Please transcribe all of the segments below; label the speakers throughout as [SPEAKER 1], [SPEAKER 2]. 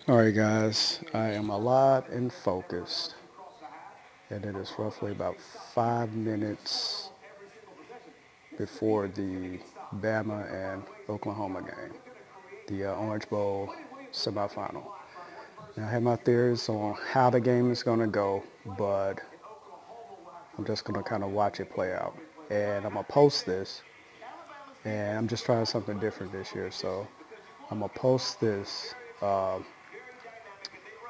[SPEAKER 1] Alright guys, I am alive and focused, and it is roughly about 5 minutes before the Bama and Oklahoma game, the Orange Bowl semifinal. Now I have my theories on how the game is going to go, but I'm just going to kind of watch it play out. And I'm going to post this, and I'm just trying something different this year, so I'm going to post this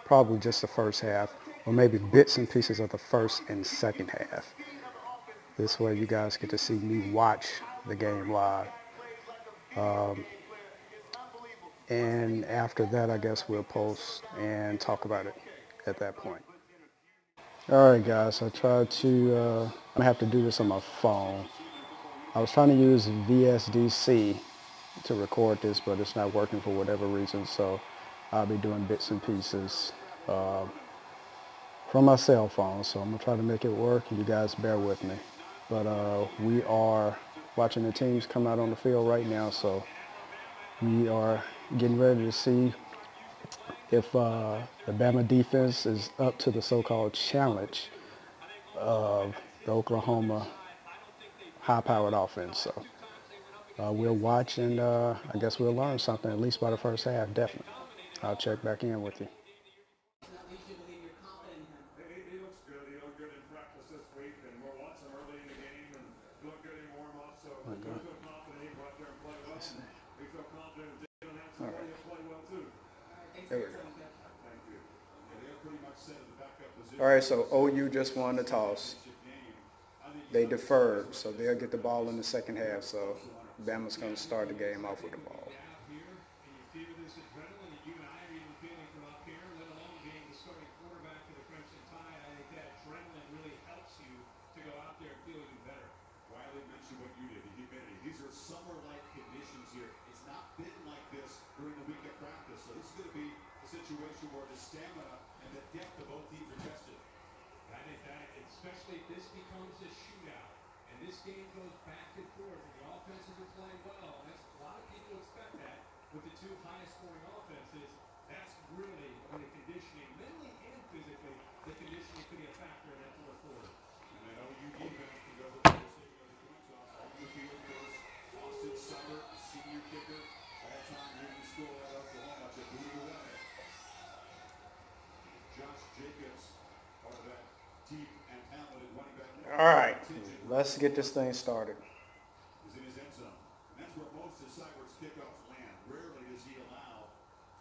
[SPEAKER 1] probably just the first half, or maybe bits and pieces of the first and second half. This way you guys get to see me watch the game live. And after that, I guess we'll post and talk about it at that point. All right, guys, I tried to, I'm gonna have to do this on my phone. I was trying to use VSDC to record this, but it's not working for whatever reason, so I'll be doing bits and pieces from my cell phone, so I'm gonna try to make it work, and you guys bear with me. But we are watching the teams come out on the field right now, so we are getting ready to see if the Bama defense is up to the so-called challenge of the Oklahoma high-powered offense. So we'll watch, and I guess we'll learn something, at least by the first half, definitely. I'll check back in with you.
[SPEAKER 2] He looks good. He looked good in practice this week, and we'll watch him early in the game and look good in warm-up. So we feel confident he can go out there and play well. We feel confident if Jalen Hampton will play well too.
[SPEAKER 1] There we go.
[SPEAKER 2] Thank you. Yeah, they're pretty much set at the backup position.
[SPEAKER 1] All right, so OU just won the toss. They deferred, so they'll get the ball in the second half. So Bama's going to start the game off with the ball.
[SPEAKER 2] These are summer-like conditions here. It's not been like this during the week of practice, so this is going to be a situation where the stamina and the depth of both teams are tested.
[SPEAKER 3] I think that, especially if this becomes a shootout, and this game goes back and forth, and the offenses are playing well, and a lot of people expect that with the two highest-scoring offenses. That's really when the conditioning, mentally and physically, the conditioning could be a factor in that fourth quarter.
[SPEAKER 2] And I know you defense can go to the Summer, senior kicker, all-time leading scorer at Oklahoma to lead the way. Josh Jacobs, part of that deep and talented running back.
[SPEAKER 1] All right, let's get this thing started.
[SPEAKER 2] Is in his end zone. And that's where most of Cyber's kickoffs land. Rarely does he allow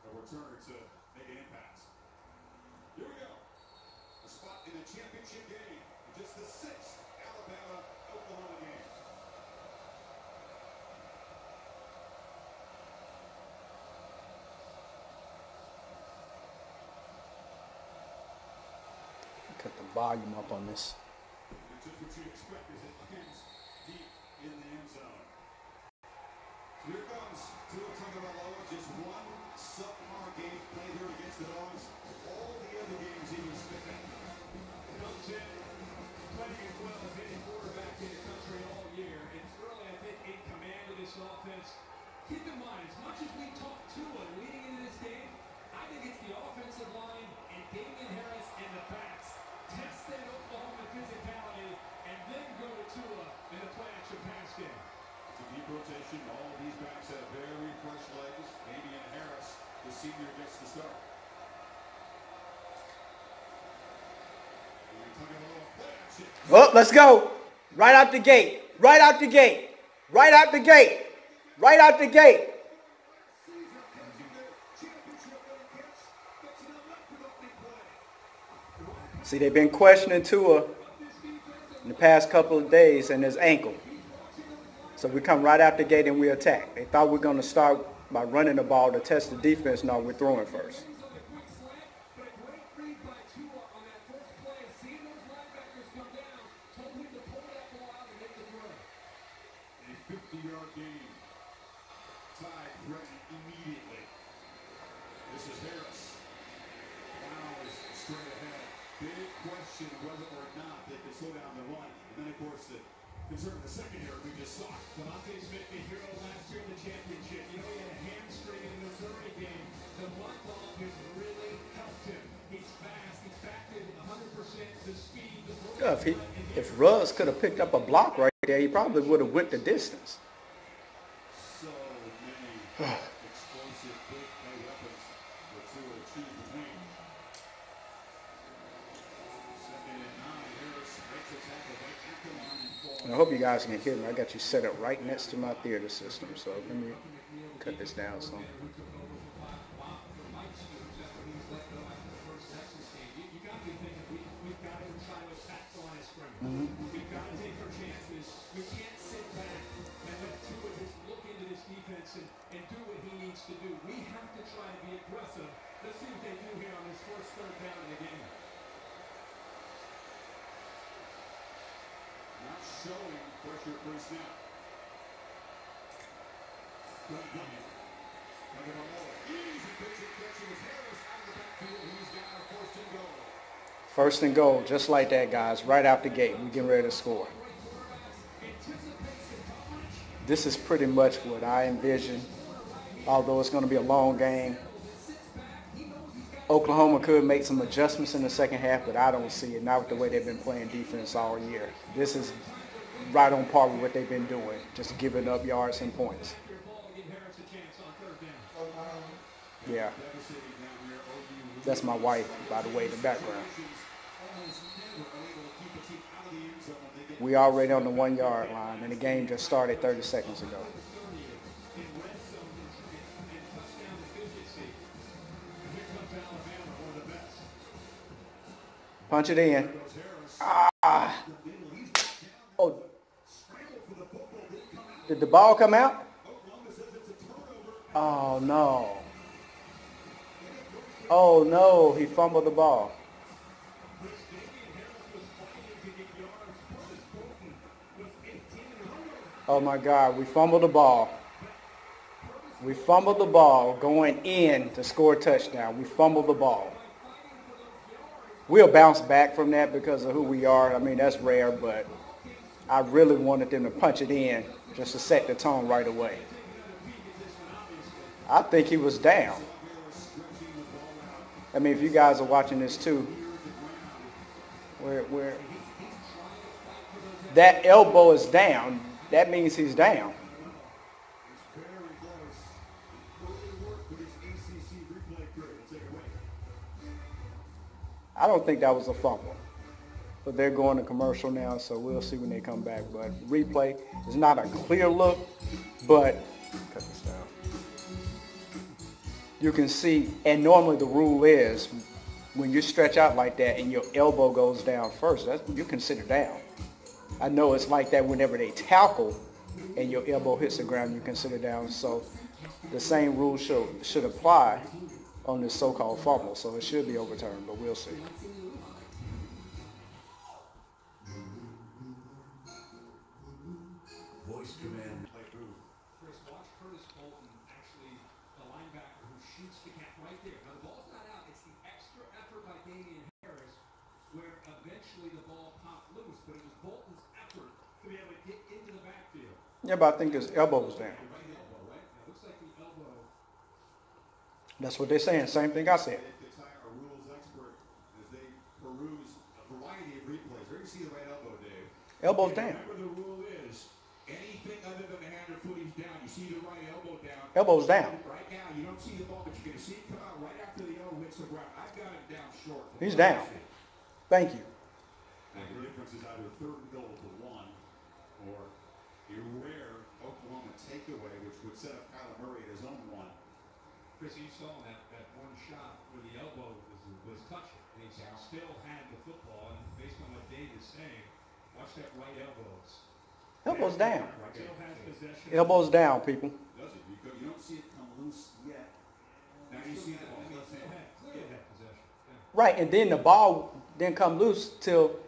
[SPEAKER 2] a returner to make an impact. Here we go. A spot in the championship game. Just the 6th Alabama-Oklahoma game.
[SPEAKER 1] Cut the volume up on this.
[SPEAKER 2] And just what you expect as it lands deep in the end zone. So here comes Tua Tagovailoa. Just one subpar game played here against the Dogs. All the other games he was spitting.
[SPEAKER 3] Comes in, playing as well as any quarterback in the country all year. It's early, I think, in command of this offense. Keep in mind, as much as we talk Tua leading into this game, I think it's the offensive line and Damian Harris and the backs. Test that Oklahoma physicality and then go to Tua in the play-action pass game.
[SPEAKER 2] It's a deep rotation. All of these backs have very fresh legs. Damian Harris, the senior, gets the start.
[SPEAKER 1] Oh, let's go. Right out the gate. Right out the gate. Right out the gate. Right out the gate. See, they've been questioning Tua in the past couple of days and his ankle. So we come right out the gate and we attack. They thought we were going to start by running the ball to test the defense. No, we're throwing first.
[SPEAKER 2] A 50-yard game. Tied threatened immediately. This is Harris. Wow is straight ahead. Big question whether or not they can slow down the run. And then, of course, the concern in the secondary we just saw.
[SPEAKER 3] Devontae Smith, the hero last year in the championship. You know, he had a hamstring in the Missouri game. The block off is really
[SPEAKER 1] Yeah, if Ruggs could have picked up a block right there, he probably would have went the distance.
[SPEAKER 2] So many explosive big play weapons for Tua to choose between. Second and 9. Harris makes a tackle by Ackerman and falls.
[SPEAKER 1] I hope you guys can hear me. I got you set up right next to my theater system, so let me cut this down some.
[SPEAKER 3] We've got to take our chances. We can't sit back and let Tua just look into this defense and do what he needs to do. We have to try to be aggressive. Let's see what they do here on this first third down in the game.
[SPEAKER 2] Not showing pressure for a snap. Easy pitch and catch. It was Harris out of the backfield. He's got a first and goal.
[SPEAKER 1] First and goal, just like that, guys. Right out the gate, we're getting ready to score. This is pretty much what I envision, although it's going to be a long game. Oklahoma could make some adjustments in the second half, but I don't see it, not with the way they've been playing defense all year. This is right on par with what they've been doing, just giving up yards and points. Yeah. That's my wife, by the way, in the background. We already on the 1 yard line, and the game just started 30 seconds ago. Punch it in. Ah. Oh. Did the ball come out? Oh, no. Oh, no. He fumbled the ball. Oh, my God. We fumbled the ball. We fumbled the ball going in to score a touchdown. We fumbled the ball. We'll bounce back from that because of who we are. I mean, that's rare, but I really wanted them to punch it in just to set the tone right away. I think he was down. I mean, if you guys are watching this too, where that elbow is down, that means he's down. I don't think that was a fumble. But they're going to commercial now, so we'll see when they come back. But replay is not a clear look, but cut this down. You can see, and normally the rule is when you stretch out like that and your elbow goes down first, you consider down. I know it's like that whenever they tackle and your elbow hits the ground, you consider down. So the same rule should apply on this so-called fumble, so it should be overturned, but we'll see.
[SPEAKER 2] Voice command.
[SPEAKER 3] Chris, watch Curtis Bolton, actually the linebacker who shoots the gap right there. Now the ball's not out. It's the extra effort by Damian Harris where eventually the ball popped loose, but it was Bolton's effort to be able to get into the backfield.
[SPEAKER 1] Yeah, but I think his elbow was down.
[SPEAKER 3] Right elbow, right? It looks like the elbow.
[SPEAKER 1] That's what they're saying. Same thing I said.
[SPEAKER 2] Our rules expert, as they peruse a variety of replays. Where do you see the right elbow, Dave?
[SPEAKER 1] Elbow's down.
[SPEAKER 2] Remember the rule is anything other than the hand or foot is down. You see the right elbow down.
[SPEAKER 1] Elbow's down.
[SPEAKER 2] Right now, you don't see the ball, but you're going to see it come out right after the elbow hits the ground. I've got it down short.
[SPEAKER 1] He's down. Thank you.
[SPEAKER 2] And the difference is either third and goal to one or a rare Oklahoma takeaway, which would set up Kyler Murray at his own one.
[SPEAKER 3] Chris, you saw that one shot where the elbow was touching, and he still had the football, and based on what Dave is saying, watch that right elbows.
[SPEAKER 1] Elbow's down.
[SPEAKER 3] Still has possession.
[SPEAKER 1] Elbow's down, people.
[SPEAKER 2] Does it? You don't see it come loose yet. Now you see the ball.
[SPEAKER 3] Clearly had possession. Yeah.
[SPEAKER 1] Right, and then the ball didn't come loose till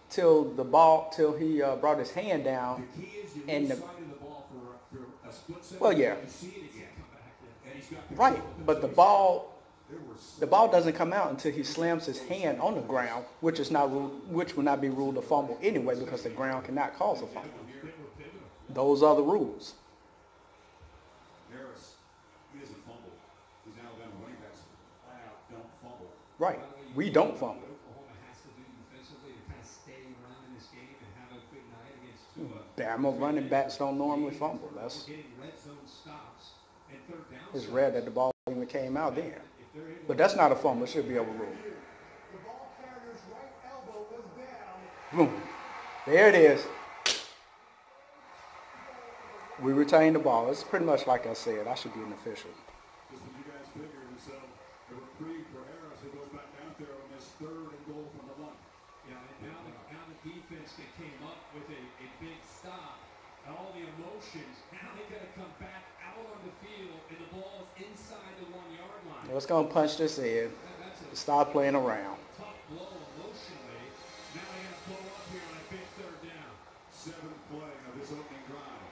[SPEAKER 1] he brought his hand down.
[SPEAKER 2] The key is you
[SPEAKER 1] And
[SPEAKER 2] lose sight of the ball for a split second.
[SPEAKER 1] Well, yeah.
[SPEAKER 2] You see it again. And he's got
[SPEAKER 1] Right, but the ball doesn't come out until he slams his hand on the ground, which will not be ruled a fumble anyway because the ground cannot cause a fumble. Those are the rules.
[SPEAKER 2] Harris, he doesn't fumble. He's now done running backs flat out don't fumble.
[SPEAKER 1] Right, we don't fumble.
[SPEAKER 3] Oklahoma has to do
[SPEAKER 1] Bama running backs don't normally fumble. It's rare that the ball even came out then. But that's not a fumble. It should be overruled. Boom. There it is. We retain the ball. It's pretty much like I said. I should be an official.
[SPEAKER 2] Just what you guys figured is a reprieve for Harris, who goes back out there on this 3rd and goal from the 1.
[SPEAKER 3] Yeah, and now the defense came up with a big stop. And all the emotions, now they got to come back out on the field, and the ball is inside the 1-yard line.
[SPEAKER 1] Let's go and punch this in. Stop playing around.
[SPEAKER 3] Tough blow emotionally. Now they got to blow up here on a big 3rd down.
[SPEAKER 2] 7th play of this opening drive.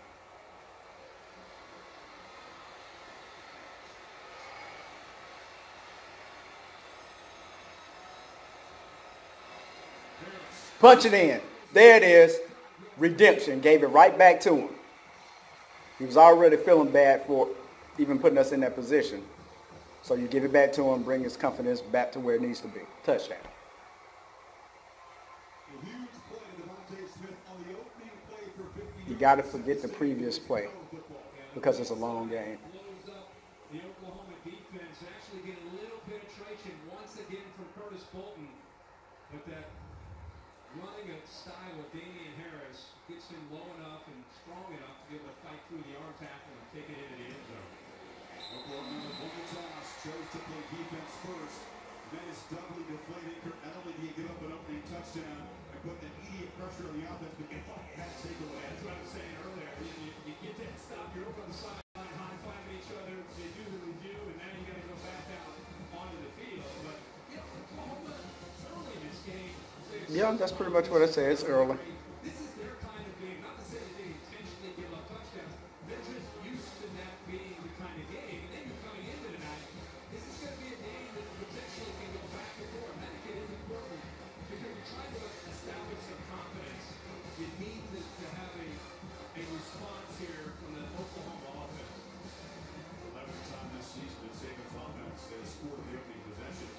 [SPEAKER 1] Punch it in. There it is. Redemption. Gave it right back to him. He was already feeling bad for even putting us in that position. So you give it back to him, bring his confidence back to where it needs to be. Touchdown. You got to forget the previous play because it's a long game.
[SPEAKER 3] The Oklahoma defense actually get a little penetration once again from Curtis Bolton. But that running a style of Damian Harris gets him low enough and strong enough to be able to fight through the arm tackle and take it into the end zone.
[SPEAKER 2] Oklahoma won the toss, chose to play defense first. Then is doubly deflated. Not only do you give up an opening touchdown and put immediate pressure on the offense, but you thought you had to take away.
[SPEAKER 3] That's what I was saying earlier. You get that stop, you're over on the sideline, high-fiving each other. They do what they do, and now you got to go back out onto the field. But Oklahoma early in this game.
[SPEAKER 1] Yeah, that's pretty much what I said. It's early.
[SPEAKER 3] This is their kind of game. Not to say that they intentionally give up touchdowns. They're just used to that being the kind of game. And then you're coming into tonight. This is going to be a game that potentially can go back and forth. I think it is important because you're trying to establish some confidence. You need to have a response here from the Oklahoma offense.
[SPEAKER 2] 11th time this season in Saban's offense they scored the opening possession.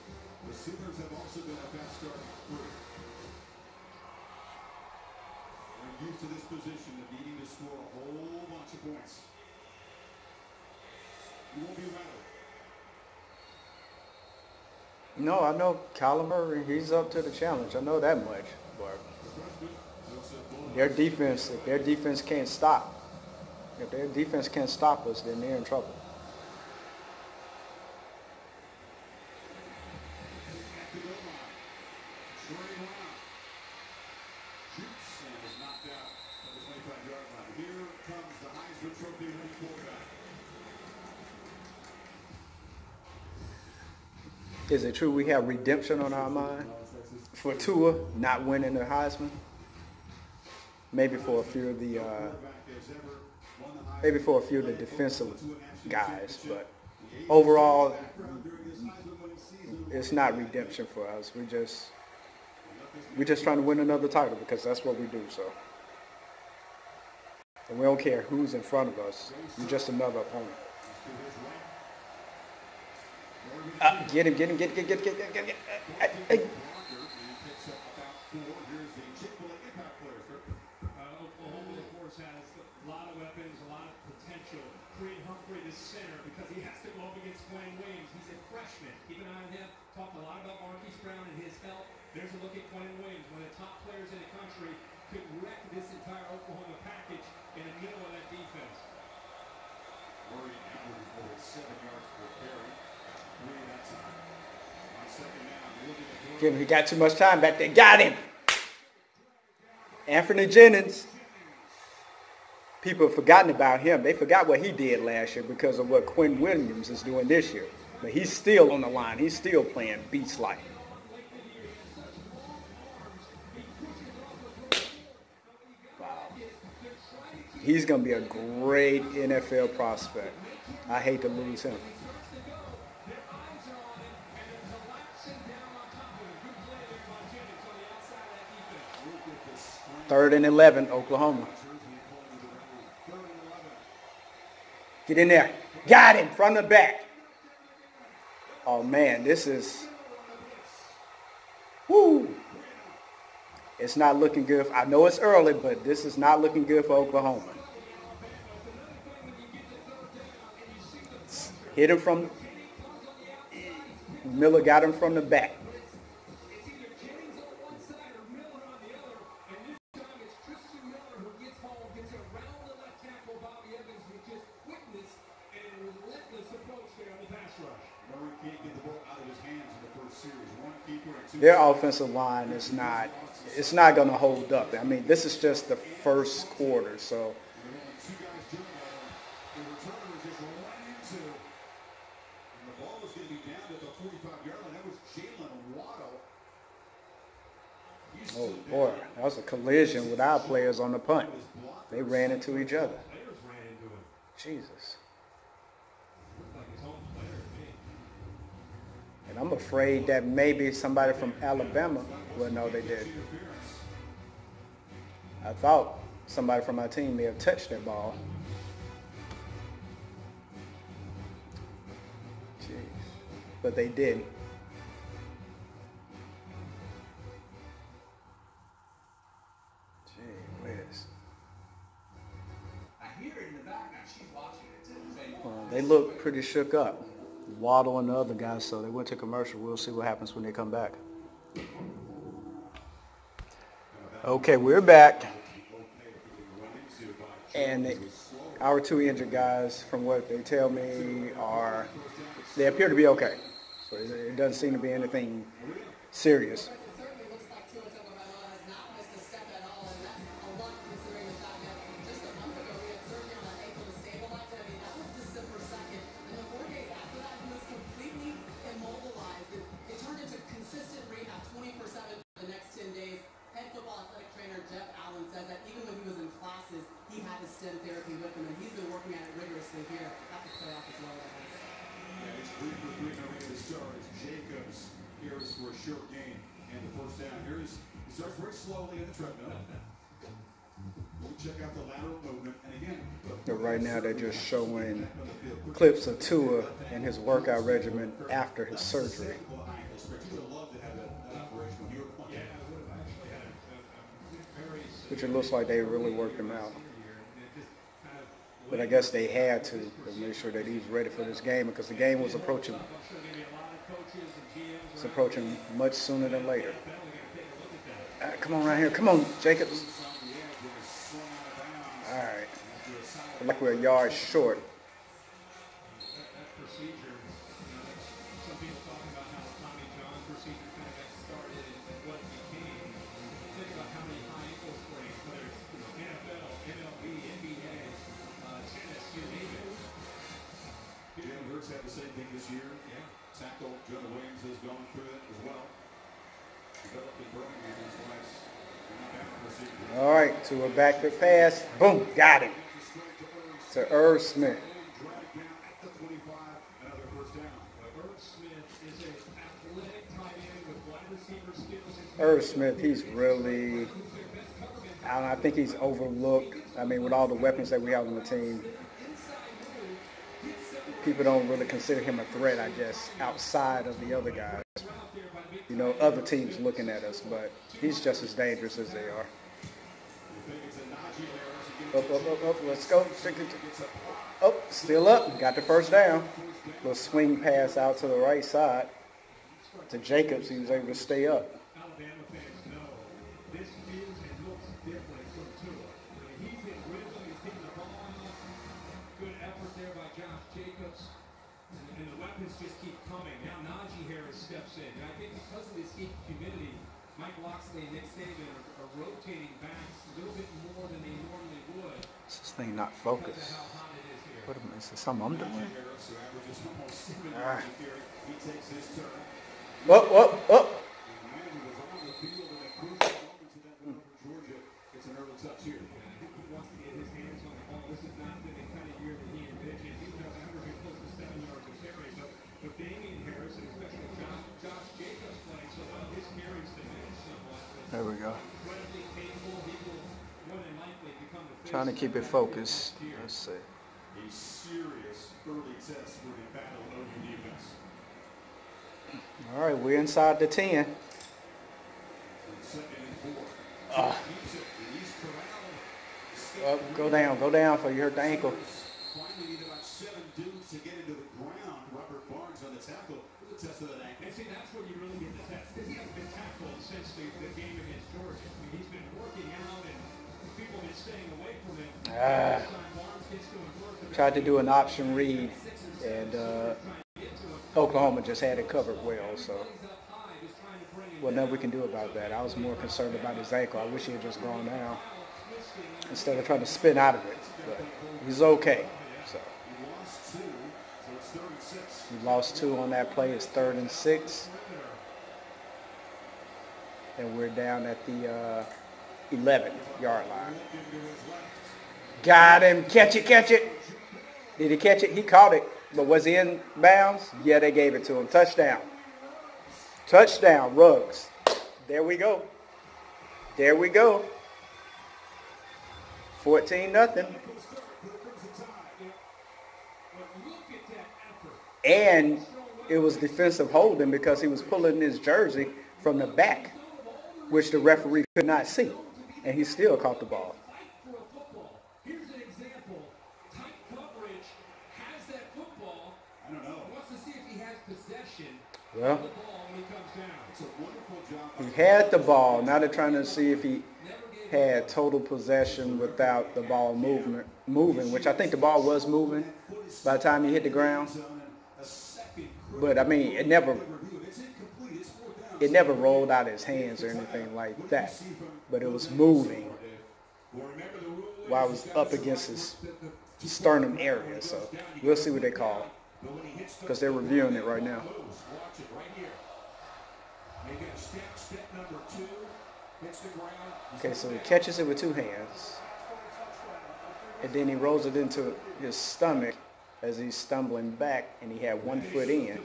[SPEAKER 2] The Sooners have also been a fast starting group. They're used to this position of needing to score a whole bunch of points. You won't be rattled.
[SPEAKER 1] No, I know Kyler Murray, he's up to the challenge. I know that much. But if their defense can't stop. If their defense can't stop us, then they're in trouble.
[SPEAKER 2] At the goal line. Trey Brown shoots and is knocked out at the 25-yard line. Here comes the Heisman Trophy winning quarterback.
[SPEAKER 1] Is it true we have redemption on our mind for Tua not winning the Heisman? Maybe for a few of the defensive guys, but overall, it's not redemption for us. We're just trying to win another title because that's what we do. So, and we don't care who's in front of us. We're just another opponent. Get him. Hey.
[SPEAKER 3] Oklahoma, of course, has a lot of weapons, a lot of potential. Creed Humphrey, the center, because he has to go up against Quinn Williams. He's a freshman. Keep an eye on him. Talked a lot about Marquise Brown and his help. There's a look at Quinn Williams, one of the top players in the country, could wreck this entire Oklahoma package in the middle of that defense.
[SPEAKER 2] Murray averaged over 7 yards per carry. 3 that time. On second down,
[SPEAKER 1] He got too much time back there. Got him. Anthony Jennings. People have forgotten about him. They forgot what he did last year because of what Quinn Williams is doing this year. But he's still on the line. He's still playing beast-like. Wow. He's going to be a great NFL prospect. I hate to lose him. 3rd and 11, Oklahoma. Get in there. Got him from the back. Oh, man, this is... Woo! It's not looking good. I know it's early, but this is not looking good for Oklahoma. Hit him from Miller, got him from the back. Their offensive line is not, it's not going to hold up. I mean, this is just the first quarter, so. Oh boy, that was a collision with our players on the punt. They ran into each other. Jesus. And I'm afraid that maybe somebody from Alabama, well, no, they did. I thought somebody from my team may have touched that ball. Jeez. But they didn't. Gee whiz. They look pretty shook up. Waddle and the other guys, so they went to commercial. We'll see what happens when they come back. Okay, we're back. And our two injured guys, from what they tell me, they appear to be okay. So it doesn't seem to be anything serious.
[SPEAKER 4] Therapy with him, and he's been working at it rigorously here at the playoff as well.
[SPEAKER 2] Yeah, it's 3-for-3 coming to start. Jacobs here is for a short gain and the first down. He starts very slowly in the treadmill. We'll check out the lateral movement, and again.
[SPEAKER 1] But right now they're just showing clips of Tua and his workout regimen after his surgery. Which it looks like they really worked him out. But I guess they had to make sure that he's ready for this game because the game was approaching. It's approaching much sooner than later. Come on right here. Come on, Jacobs. All right. Look like we're a yard short.
[SPEAKER 2] Had the same thing this year. Yeah. Tackle Jonah Williams has gone through it as well. Developed in Birmingham twice. All
[SPEAKER 1] right, to a backdoor pass. Boom, got him. To Irv Smith. Irv Smith, he's really, I think he's overlooked. I mean, with all the weapons that we have on the team, people don't really consider him a threat, I guess, outside of the other guys. You know, other teams looking at us, but he's just as dangerous as they are. Up, let's go. Oh, still up, got the first down. Little swing pass out to the right side to Jacobs. He was able to stay up.
[SPEAKER 3] Just keep coming. Now Najee Harris steps in. And I think because of this heat humidity, Mike Loxley and Nick Saban are rotating backs a little bit more than they normally would.
[SPEAKER 1] This thing not focused. What am I, is this something I'm doing? All right. Whoa.
[SPEAKER 2] It's an early touch here.
[SPEAKER 3] He wants to get his hands on the ball. This is not the kind of year that he envisioned. He's going to average close to 7 yards a carry. But Damian Harris and especially Josh Jacobs playing so well, his carries diminish somewhat.
[SPEAKER 1] There we go.
[SPEAKER 3] Incredibly capable. He will more than likely become the
[SPEAKER 1] Trying to keep it focused. Let's see.
[SPEAKER 2] A serious early test for the battle of the defense.
[SPEAKER 1] All right, we're inside the 10.
[SPEAKER 2] Second and 4.
[SPEAKER 1] Go down for you hurt the ankle.
[SPEAKER 2] Finally need about 7 dudes to get into the ground. Robert Barnes on the tackle. The test of that ankle.
[SPEAKER 3] And see, that's where you really get the test, because he hasn't been tackled since the game against Georgia. I mean, he's been working out, and people have been staying away from him.
[SPEAKER 1] Tried to do an option read, and Oklahoma just had it covered well, so well, nothing we can do about that. I was more concerned about his ankle. I wish he had just gone down instead of trying to spin out of it, but he's okay. So he lost 2 on that play. It's 3rd and 6, and we're down at the 11-yard line. Got him. Catch it. Did he catch it? He caught it. But was he in bounds? Yeah, they gave it to him. Touchdown, Ruggs. There we go. 14-0. And it was defensive holding because he was pulling his jersey from the back, which the referee could not see. And he still caught the ball.
[SPEAKER 3] Here's an example. Tight coverage has that football.
[SPEAKER 2] I don't know.
[SPEAKER 3] Wants to see if he has possession
[SPEAKER 1] Well,
[SPEAKER 3] of the ball when he comes down.
[SPEAKER 2] It's a wonderful job.
[SPEAKER 1] he had the ball. Now they're trying to see if he had total possession without the ball moving, which I think the ball was moving by the time he hit the ground. But I mean, it never rolled out his hands or anything like that. But it was moving while it was up against his sternum area. So we'll see what they call because they're reviewing it right now. Okay, so he catches it with 2 hands, and then he rolls it into his stomach as he's stumbling back, and he had 1 foot in.
[SPEAKER 3] Possession,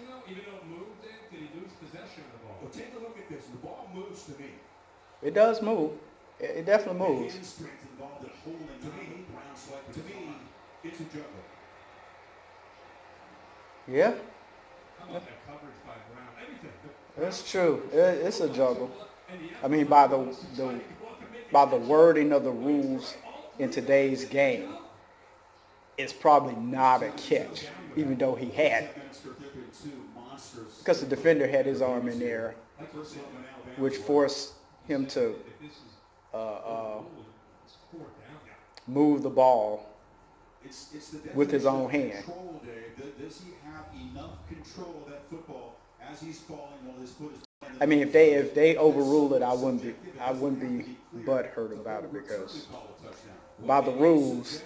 [SPEAKER 3] though, even though it moved, did he lose possession of the ball?
[SPEAKER 2] Well, take a look at this. The ball moves to me.
[SPEAKER 1] It does move. It definitely moves.
[SPEAKER 2] Hand strength involved in holding to me, it's a juggle.
[SPEAKER 1] Yeah,
[SPEAKER 3] How about that coverage by Brown? Everything.
[SPEAKER 1] that's true. It's a juggle. I mean, by the wording of the rules in today's game, it's probably not a catch, even though he had it. Because the defender had his arm in there, which forced him to move the ball with his own hand.
[SPEAKER 2] Does he have enough control of that football as he's falling while his foot is?
[SPEAKER 1] I mean, if they overrule it, I wouldn't be butthurt about it because by the rules,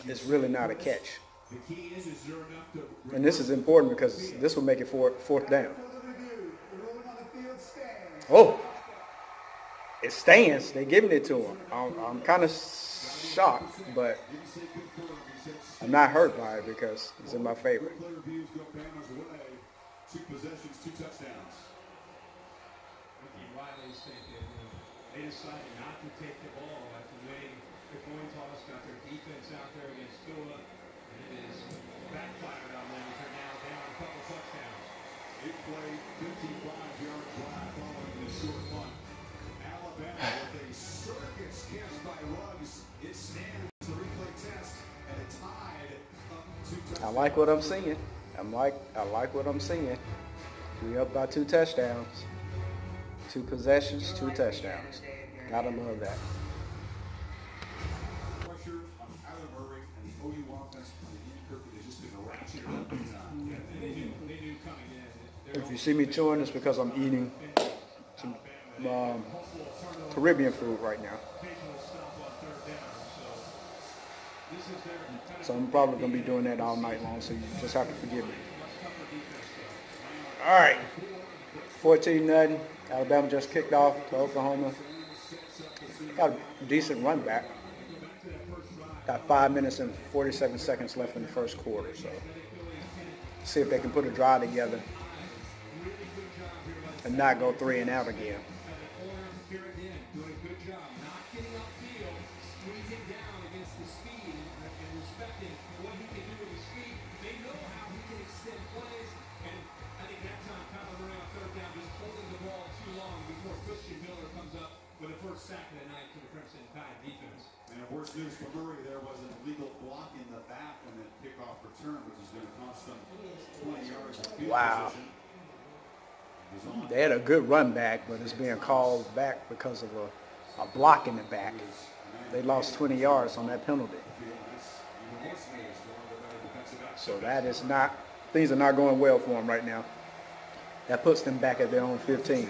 [SPEAKER 1] it's really not a catch. And this is important because this will make it fourth down. Oh, it stands. They're giving it to him. I'm kind of shocked, but I'm not hurt by it because it's in my favor.
[SPEAKER 2] 2 possessions, 2 touchdowns.
[SPEAKER 3] Riley's thinking, they decided not to take the ball after winning the coin toss, got their defense out there against Tua, and it is backfired on them as they're now down a couple touchdowns.
[SPEAKER 2] Big play, 55-yard drive following the short punt. Alabama with a circus catch by Ruggs. It stands a replay test, and it tied up 2 touchdowns.
[SPEAKER 1] I like what I'm seeing. I like what I'm seeing. We up by 2 touchdowns. 2 possessions, 2 touchdowns. Gotta love that.
[SPEAKER 2] Pressure on Kyler Murray and the OU offense on the Ian Kirk has just been ratcheted up big time.
[SPEAKER 3] Yeah, they knew coming in.
[SPEAKER 1] If you see me chewing, it's because I'm eating some Caribbean food right now. So I'm probably going to be doing that all night long, so you just have to forgive me. All right. 14-0. Alabama just kicked off to Oklahoma. Got a decent run back. Got 5 minutes and 47 seconds left in the first quarter. So see if they can put a drive together and not go 3 and out again.
[SPEAKER 3] Sack of the night to the Crimson Tide defense.
[SPEAKER 2] And And worse news for Murray, there was an illegal block in the back on the kickoff return, which is going to cost them 20 yards of field
[SPEAKER 1] Wow.
[SPEAKER 2] position.
[SPEAKER 1] They had a good run back, but it's being called back because of a block in the back. They lost 20 yards on that penalty. So that is not, things are not going well for them right now. That puts them back at their own 15.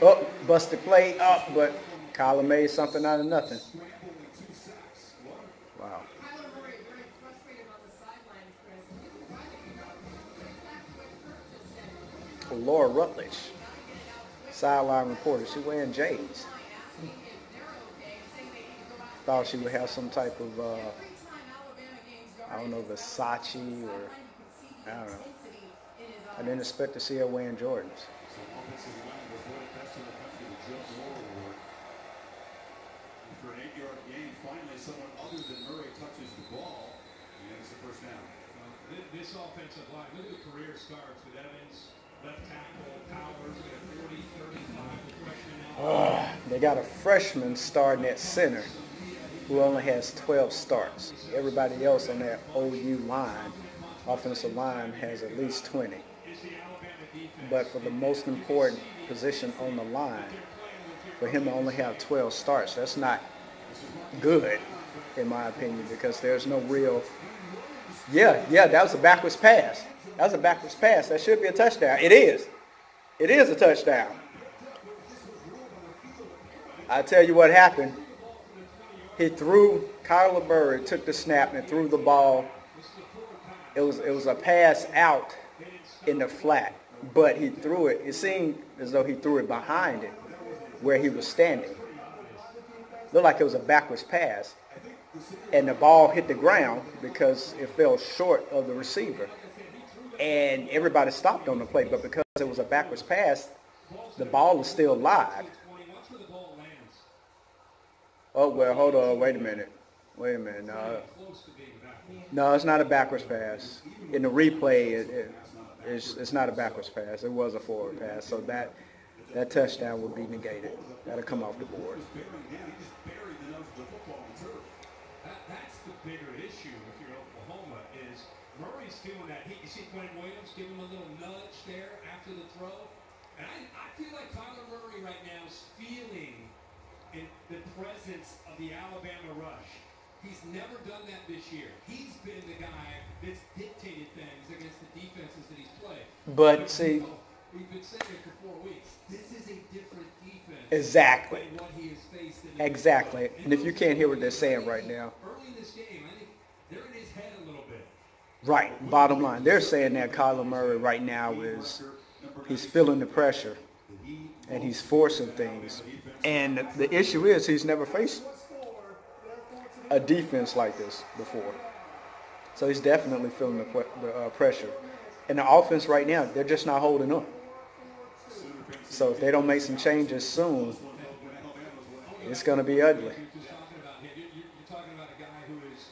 [SPEAKER 1] Oh, busted play up, but Kyler made something out of nothing. Wow.
[SPEAKER 4] Kyler Murray very frustrated on the sideline, Chris.
[SPEAKER 1] Laura Rutledge, sideline reporter, she wearing J's. Thought she would have some type of, I don't know, Versace or, I don't know. I didn't expect to see her wearing Jordans.
[SPEAKER 2] For an 8-yard gain, finally someone other than Murray touches the ball, and it's the first down.
[SPEAKER 3] This offensive line, look at the career starts with Evans, left tackle, Powers, we have 40, 35, the freshman now.
[SPEAKER 1] They got a freshman starting at center who only has 12 starts. Everybody else on that OU line, offensive line, has at least 20. But for the most important position on the line, for him to only have 12 starts, that's not good, in my opinion, because there's no real, yeah, that was a backwards pass. That was a backwards pass. That should be a touchdown. It is. It is a touchdown. I tell you what happened. He threw, Kyler Murray took the snap and threw the ball. It was a pass out in the flat, but he threw it. It seemed as though he threw it behind it, where he was standing. Looked like it was a backwards pass. And the ball hit the ground because it fell short of the receiver. And everybody stopped on the play, but because it was a backwards pass, the ball is still live. Oh, well, hold on. Wait a minute. No, it's not a backwards pass. In the replay, it's not a backwards pass. It was a forward pass. So that touchdown would be negated. That'll come off the board.
[SPEAKER 3] That's the bigger issue if you're Oklahoma is Murray's doing that. You see Quentin Williams give him a little nudge there after the throw. And I feel like Kyler Murray right now is feeling in the presence of the Alabama rush. He's never done that this year. He's been the guy that's dictated things against the defenses that he's played.
[SPEAKER 1] But see,
[SPEAKER 3] we've been saying it for 4 weeks. This is a different defense.
[SPEAKER 1] Exactly.
[SPEAKER 3] Than what he has faced in
[SPEAKER 1] Exactly. And if you can't hear what they're saying right now.
[SPEAKER 3] Early in this game, I think they're in his head a little bit.
[SPEAKER 1] Right. Bottom line, they're saying that Kyler Murray right now he's feeling the pressure and he's forcing things. And the issue is he's never faced a defense like this before. So he's definitely feeling the pressure. And the offense right now, they're just not holding up. So if they don't make some changes soon, it's going to be ugly.
[SPEAKER 3] You're talking about a guy who has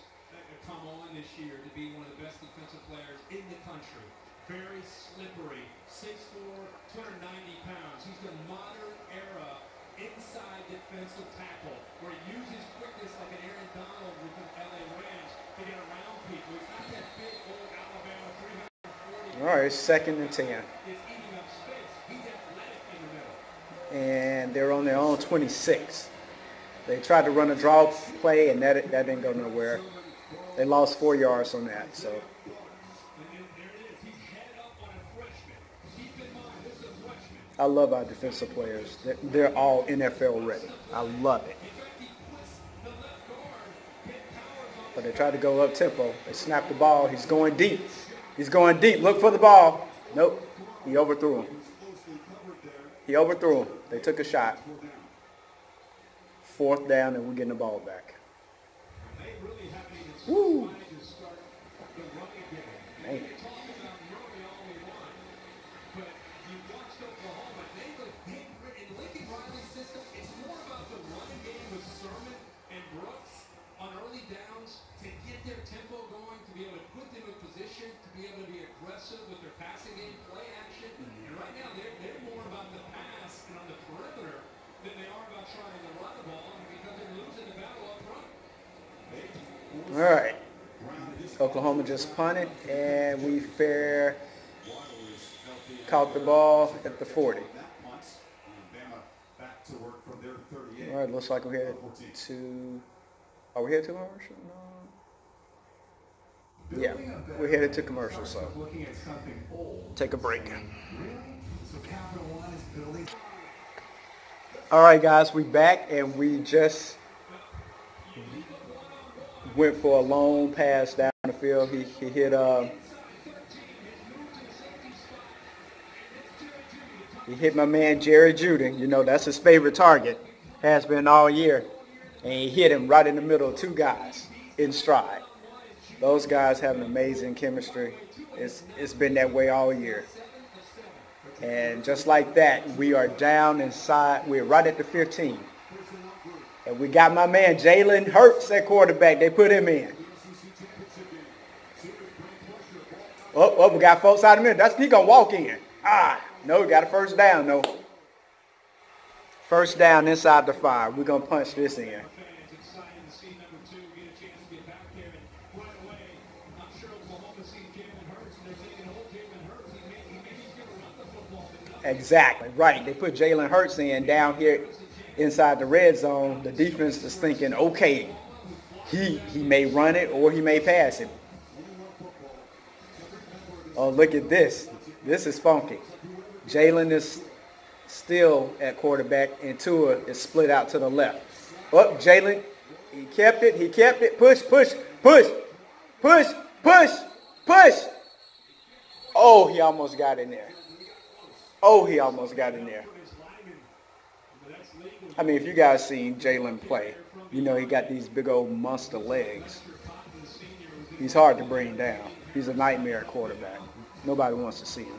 [SPEAKER 3] come on this year to be one of the best defensive players in the country. Very slippery, 6'4", 290 pounds. He's the modern era inside defensive tackle where he uses quickness like an Aaron Donald with the LA Rams to get around people. He's not that big old Alabama 340.
[SPEAKER 1] All right, it's 2nd and 10.
[SPEAKER 3] He's eating up space. He's athletic in the middle.
[SPEAKER 1] And they're on their own 26. They tried to run a draw play, and that didn't go nowhere. They lost 4 yards on that. So I love our defensive players. They're all NFL ready. I love it. But they tried to go up tempo. They snapped the ball. He's going deep. He's going deep. Look for the ball. Nope. He overthrew him. They took a shot. 4th down, and we're getting the ball back. Woo! Man.
[SPEAKER 3] With their passing game, play action, and right now they're more about the pass and on the perimeter than they are about
[SPEAKER 1] All right. Oklahoma just punted, and we caught the ball at the 40. All right, looks like we're headed to. Are we headed to commercial? No. Yeah, we're headed to commercial, so take a break. All right, guys, we back, and we just went for a long pass down the field. He hit he hit my man Jerry Judy. You know, that's his favorite target. Has been all year. And he hit him right in the middle of two guys in stride. Those guys have an amazing chemistry. It's been that way all year. And just like that, we are down inside. We're right at the 15. And we got my man Jalen Hurts at quarterback. They put him in. Oh, we got folks out of him. He going to walk in. No, we got a first down, though. First down inside the 5. We're going to punch this in. Exactly, right. They put Jalen Hurts in down here inside the red zone. The defense is thinking, okay, he may run it or he may pass it. Oh, look at this. This is funky. Jalen is still at quarterback, and Tua is split out to the left. Oh, Jalen, he kept it. Push. Oh, he almost got in there. I mean, if you guys seen Jalen play, you know he got these big old monster legs. He's hard to bring down. He's a nightmare quarterback. Nobody wants to see him.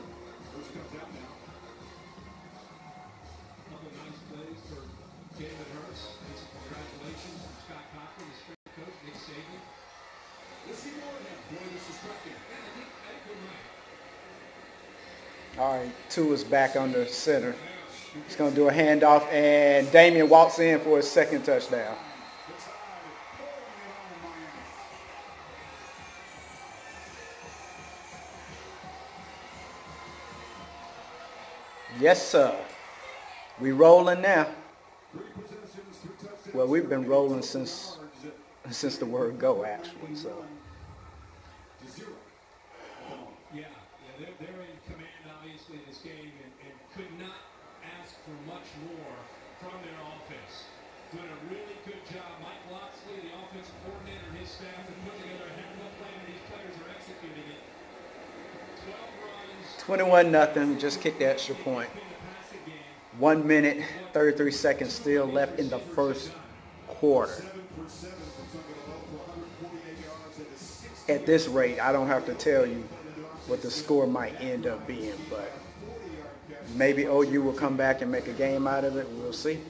[SPEAKER 1] All right, Tua's back under center. He's going to do a handoff, and Damian walks in for his second touchdown. Yes, sir. We rolling now. Well, we've been rolling since the word go, actually. So.
[SPEAKER 3] Yeah, they're in command, obviously, in this game, and could not ask for much more from their offense. Doing a really good job. Mike Locksley, the offensive coordinator, and his staff have put together a heck of a plan, and these players are executing it.
[SPEAKER 1] 12 runs. 21-0. Just kicked the extra point. 1 minute, 33 seconds still left in the first quarter. At this rate, I don't have to tell you what the score might end up being, but maybe OU will come back and make a game out of it. We'll see.
[SPEAKER 3] Now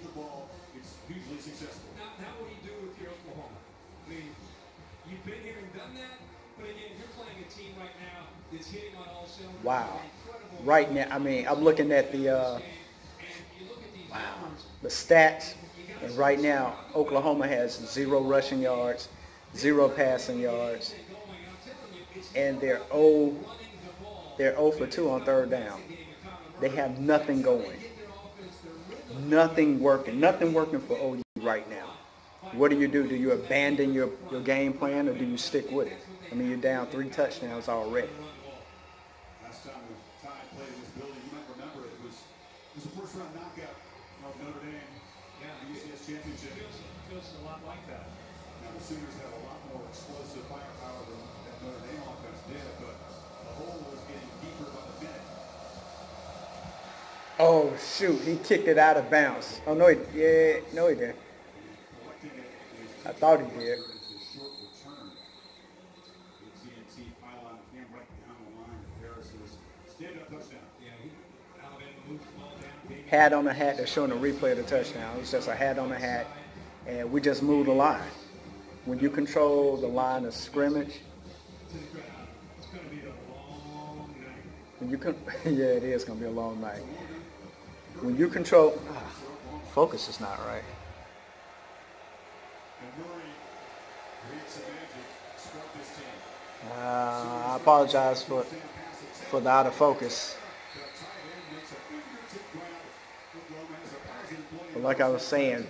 [SPEAKER 3] what do you do with your Oklahoma? I mean, you've been here and done that, but again, you're playing a team right now that's hitting on all cylinders.
[SPEAKER 1] Wow. Right now, I mean, I'm looking at the stats, and right now, Oklahoma has 0 rushing yards, 0 passing yards, and they're 0 for 2 on third down. They have nothing going. Nothing working for OU right now. What do? Do you abandon your game plan, or do you stick with it? I mean, you're down 3 touchdowns already.
[SPEAKER 2] Last time the Tide played in this building, you might remember it was a first-round knockout of Notre Dame. Yeah, the UCS championship.
[SPEAKER 3] Feels a lot like that.
[SPEAKER 2] Now the Sooners have a lot more explosive firepower than that Notre Dame offense did, but the hole was getting deeper by the minute.
[SPEAKER 1] Oh shoot! He kicked it out of bounds. Oh no, he didn't. I thought he did. Hat on the hat. They're showing a replay of the touchdown. It's just a hat on the hat, and we just moved the line. When you control the line of scrimmage, when you can, yeah, it is gonna be a long night. When you control, Focus is not right. I apologize for the out of focus. But like I was saying,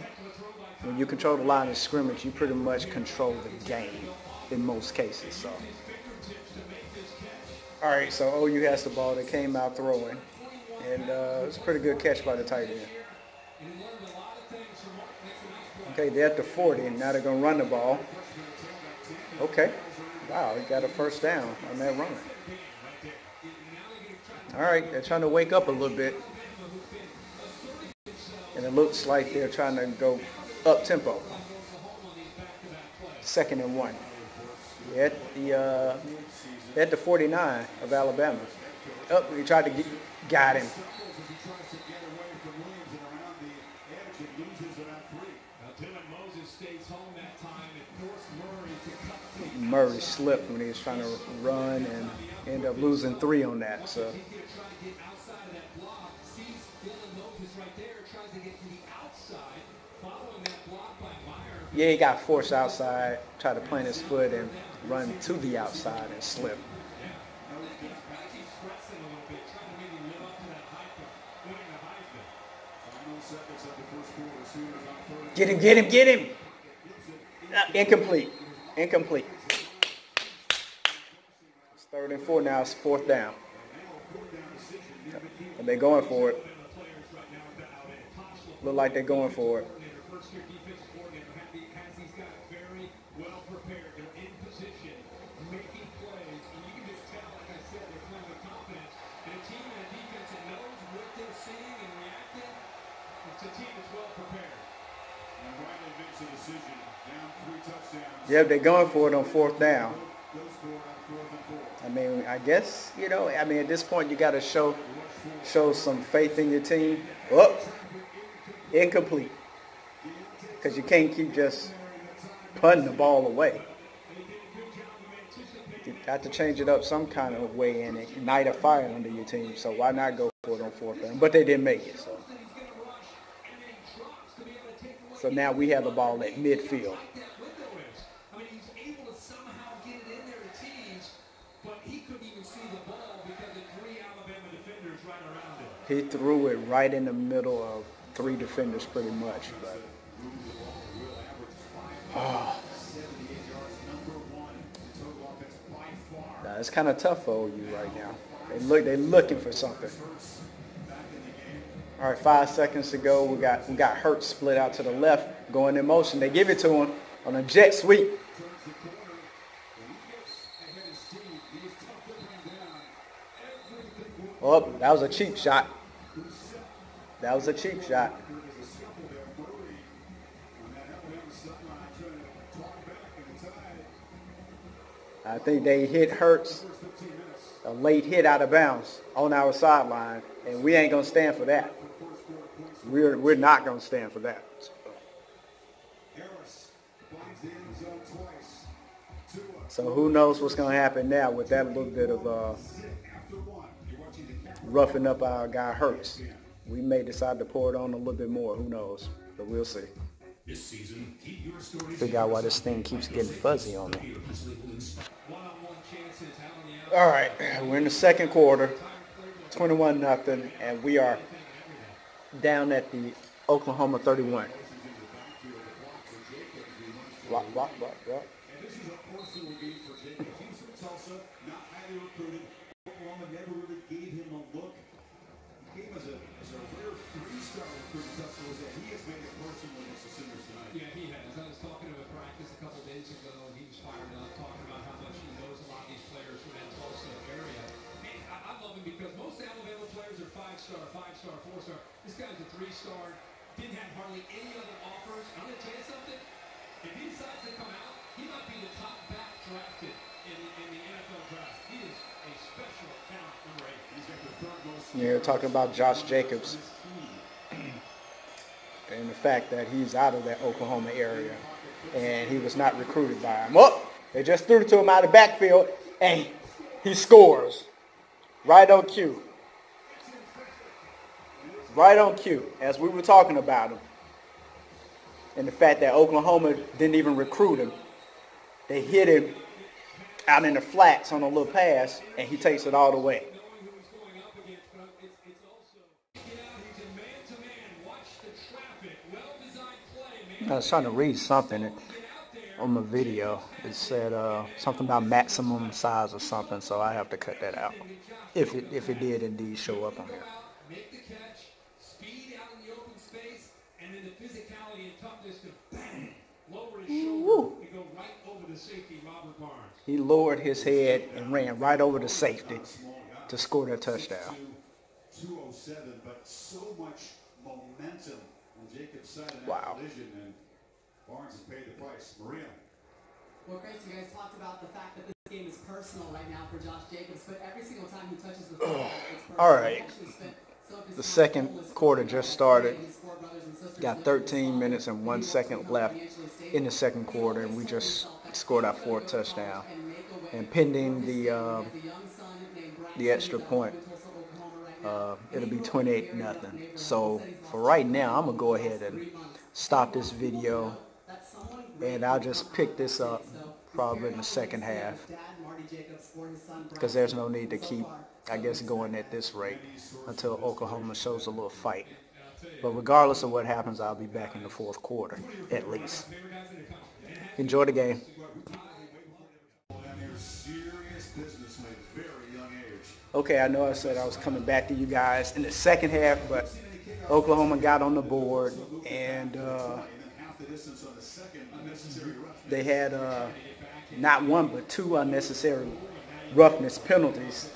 [SPEAKER 1] when you control the line of scrimmage, you pretty much control the game in most cases. So, all right, so OU has the ball. They came out throwing, and it's a pretty good catch by the tight end. Okay, they're at the 40, and now they're going to run the ball. Okay. Wow, he got a first down on that run. All right, they're trying to wake up a little bit. And it looks like they're trying to go up tempo. 2nd and 1. At the 49 of Alabama. Oh, he tried to got him. Murray slipped when he was trying to run and ended up losing 3 on that. So. Yeah, he got forced outside, tried to plant his foot and run to the outside and slip. Get him, get him, get him! Incomplete. Incomplete. It's 3rd and 4 now. It's 4th down. And they're going for it. Look like they're going for it. Yeah, they're going for it on 4th down. I mean, I guess, at this point you got to show some faith in your team. Oh, incomplete. Because you can't keep just punting the ball away. You got to change it up some kind of way and ignite a fire under your team. So why not go for it on 4th down? But they didn't make it. So now we have the ball at midfield. He threw it right in the middle of 3 defenders pretty much. Nah, it's kind of tough for OU right now. They're looking for something. All right, 5 seconds to go. We got Hurts split out to the left, going in motion. They give it to him on a jet sweep. Oh, that was a cheap shot. That was a cheap shot. I think they hit Hurts, a late hit out of bounds on our sideline, and we ain't going to stand for that. We're not going to stand for that. So who knows what's going to happen now with that little bit of roughing up our guy Hurts. We may decide to pour it on a little bit more. Who knows? But we'll see. Figure out why this thing keeps getting fuzzy on me. All right, we're in the 2nd quarter, 21-0, and we are down at the Oklahoma 31. Block.
[SPEAKER 2] Oklahoma never really gave him a look. He came as a rare 3-star recruit in Tulsa, was that he has made it personal against the Sooners tonight.
[SPEAKER 3] Yeah, he has. I was talking to him at practice a couple days ago, and he was fired up, talking about how much he knows a lot of these players from that Tulsa area. And I love him because most Alabama players are 5-star, 4-star. This guy's a 3-star. Didn't have hardly any other offers. I'm going to tell you something. If he decides to come out, he might be the top back drafted in the NFL draft. He is a special talent, number 8. He's got the 3rd most.
[SPEAKER 1] Yeah, we're talking about Josh Jacobs and the fact that he's out of that Oklahoma area and he was not recruited by him. Oh, they just threw it to him out of the backfield and he scores right on cue. Right on cue, as we were talking about him. And the fact that Oklahoma didn't even recruit him. They hit him out in the flats on a little pass, and he takes it all the way. I was trying to read something on the video. It said something about maximum size or something, so I have to cut that out. If it did indeed show up on here.
[SPEAKER 3] Make the catch, speed out in the open space, and then the physicality and toughness to bang, lower his shoulder and go right over the safety, Robert Barnes.
[SPEAKER 1] He lowered his head and ran right over the safety to score that touchdown.
[SPEAKER 2] 207, but so much momentum on Jacob's side of that
[SPEAKER 1] Wow.
[SPEAKER 2] collision, and Barnes has paid the price. Maria.
[SPEAKER 4] Well, great, you guys talked about the fact that this game is personal right now for Josh Jacobs, but every single time he touches the football, it's personal.
[SPEAKER 1] All right. The second quarter just started. Got 13 minutes and 1 second left in the second quarter, and we just scored our fourth touchdown. And pending the extra point, it'll be 28-0. So for right now, I'm gonna go ahead and stop this video, and I'll just pick this up probably in the second half, because there's no need to keep, I guess, going at this rate until Oklahoma shows a little fight. But regardless of what happens, I'll be back in the fourth quarter, at least. Enjoy the game. Okay, I know I said I was coming back to you guys in the second half, but Oklahoma got on the board, and they had not one but two unnecessary roughness penalties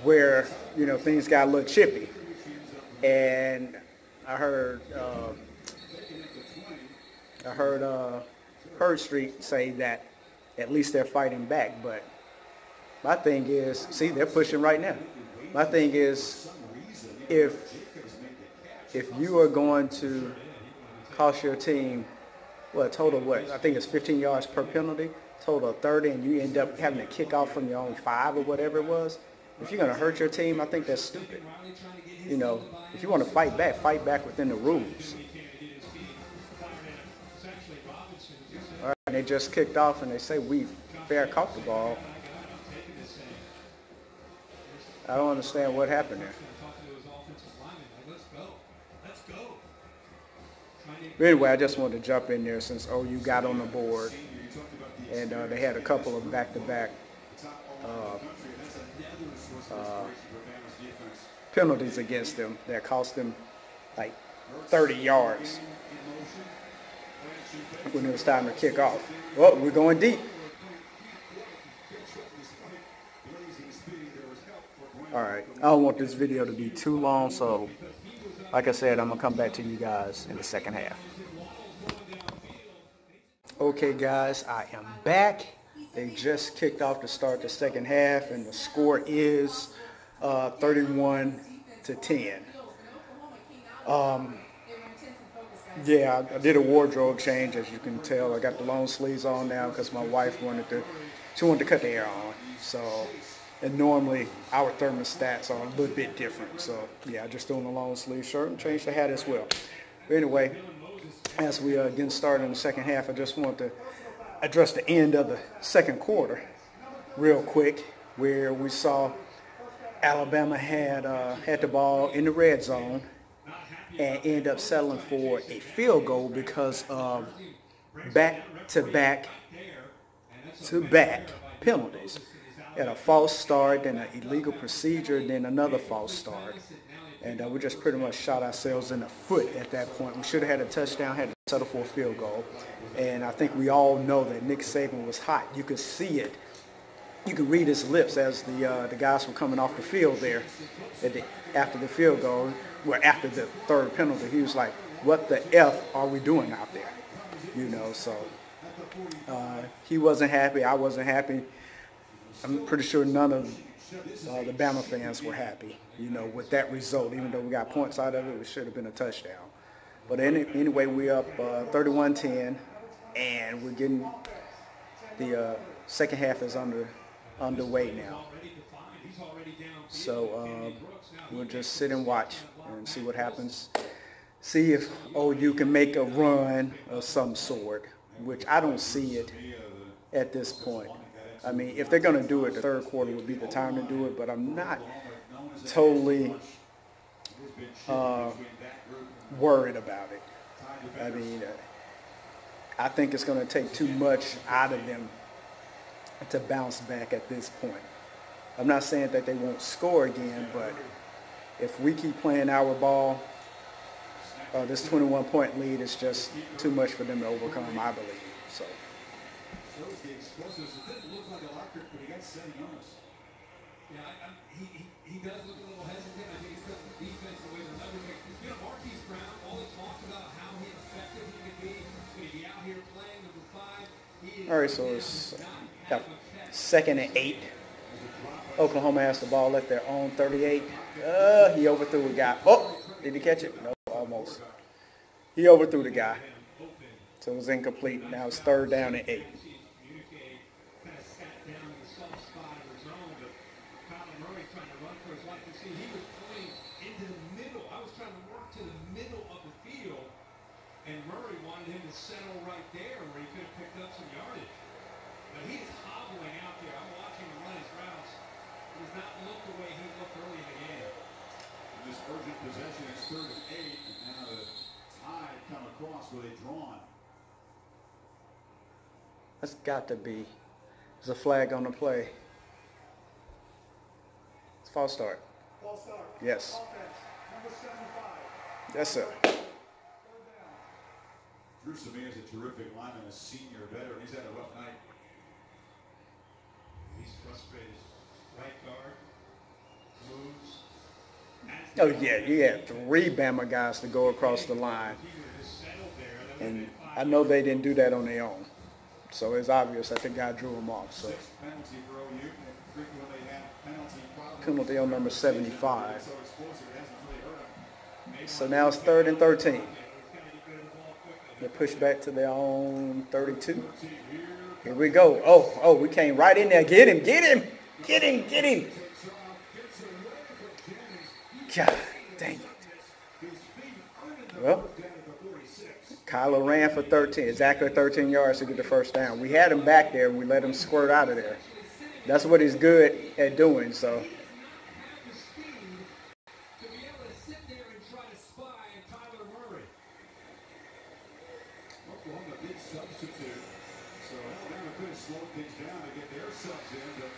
[SPEAKER 1] where, you know, things got a little chippy. And I heard Hurd Street say that at least they're fighting back. But my thing is, see, they're pushing right now. My thing is, if you are going to cost your team, I think it's 15 yards per penalty, total of 30, and you end up having to kick off from your own 5 or whatever it was. If you're going to hurt your team, I think that's stupid. You know, if you want to fight back within the rules. All right, and they just kicked off, and they say we fair caught the ball. I don't understand what happened there. But anyway, I just wanted to jump in there since OU got on the board, and they had a couple of back-to-back penalties against them that cost them like 30 yards when it was time to kick off. Well, we're going deep. All right, I don't want this video to be too long, so like I said, I'm going to come back to you guys in the second half. Okay, guys, I am back. They just kicked off to start the second half, and the score is 31-10. Yeah, I did a wardrobe change, as you can tell. I got the long sleeves on now because my wife wanted to cut the air on. So, and normally our thermostats are a little bit different. So yeah, I just threw on the long sleeve shirt and changed the hat as well. But anyway, as we getting started in the second half, I just want to address the end of the second quarter real quick, where we saw Alabama had the ball in the red zone and ended up settling for a field goal because of back-to-back penalties. Had a false start, then an illegal procedure, then another false start. And we just pretty much shot ourselves in the foot at that point. We should have had a touchdown, had to settle for a field goal. And I think we all know that Nick Saban was hot. You could see it. You could read his lips as the guys were coming off the field there after the field goal, after the third penalty. He was like, what the F are we doing out there? You know, so he wasn't happy. I wasn't happy. I'm pretty sure none of the BAMA fans were happy, you know, with that result. Even though we got points out of it, it should have been a touchdown. But anyway, we up 31-10, and we're getting the second half is underway now. So we'll just sit and watch and see what happens see if OU can make a run of some sort, which I don't see it at this point. I mean, if they're going to do it, the third quarter would be the time to do it, but I'm not totally worried about it. I mean, I think it's going to take too much out of them to bounce back at this point. I'm not saying that they won't score again, but if we keep playing our ball, this 21-point lead is just too much for them to overcome, I believe. So.
[SPEAKER 2] Shows the explosives. It didn't look like electric, but he got setting honest.
[SPEAKER 3] Yeah, he does look a little hesitant. I think it's because of the defense, the way the numbers are. You know, Marquise Brown, all the talk about how effective he could be. He's going to be out here playing number 5.
[SPEAKER 1] All right, so it's second and 8. Oklahoma has the ball at their own 38. He overthrew a guy. Oh, did he catch it? No, almost. He overthrew the guy. So it was incomplete. Now it's third down and 8.
[SPEAKER 3] And Murray wanted him to settle right there where he could have picked up some yardage. But he's hobbling out there. I'm watching him run his routes. He does not look the way he looked early in the game.
[SPEAKER 2] In this urgent possession, it's third and 8. And now the Tide come across with a drawn.
[SPEAKER 1] That's got to be. There's a flag on the play. It's false start.
[SPEAKER 2] False start.
[SPEAKER 1] Yes.
[SPEAKER 2] Offense, number 75.
[SPEAKER 1] Yes, sir.
[SPEAKER 2] Drew Samir is a terrific lineman, a senior veteran. He's had a rough night.
[SPEAKER 3] He's frustrated. Right guard moves.
[SPEAKER 1] Oh, yeah, you had 3 Bama guys to go across the line. And I know they didn't do that on their own. So it's obvious that the guy drew them off. So
[SPEAKER 2] Penalty for OU. Frequently have penalty problems.
[SPEAKER 1] penalty on number 75. So now it's third and 13. They push back to their own 32. Here we go. Oh, we came right in there. Get him. God dang it. Well, Kyler ran for 13, exactly 13 yards to get the first down. We had him back there, and we let him squirt out of there. That's what he's good at doing, so.
[SPEAKER 2] Oklahoma did substitute, so Alabama could have slowed things down to get their subs in, but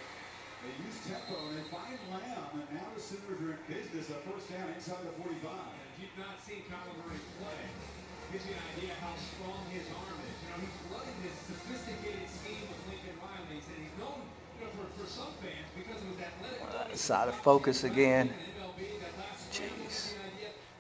[SPEAKER 2] they use tempo and they find Lamb, and now the Sooners are in business. A first down inside the 45.
[SPEAKER 3] If you've not seen Kyler Murray play, gives you an idea how strong his arm is. You know, he's running this sophisticated scheme with Lincoln Riley, and he's known, you know, for some fans because of his athletic.
[SPEAKER 1] It's out of focus again. Jeez.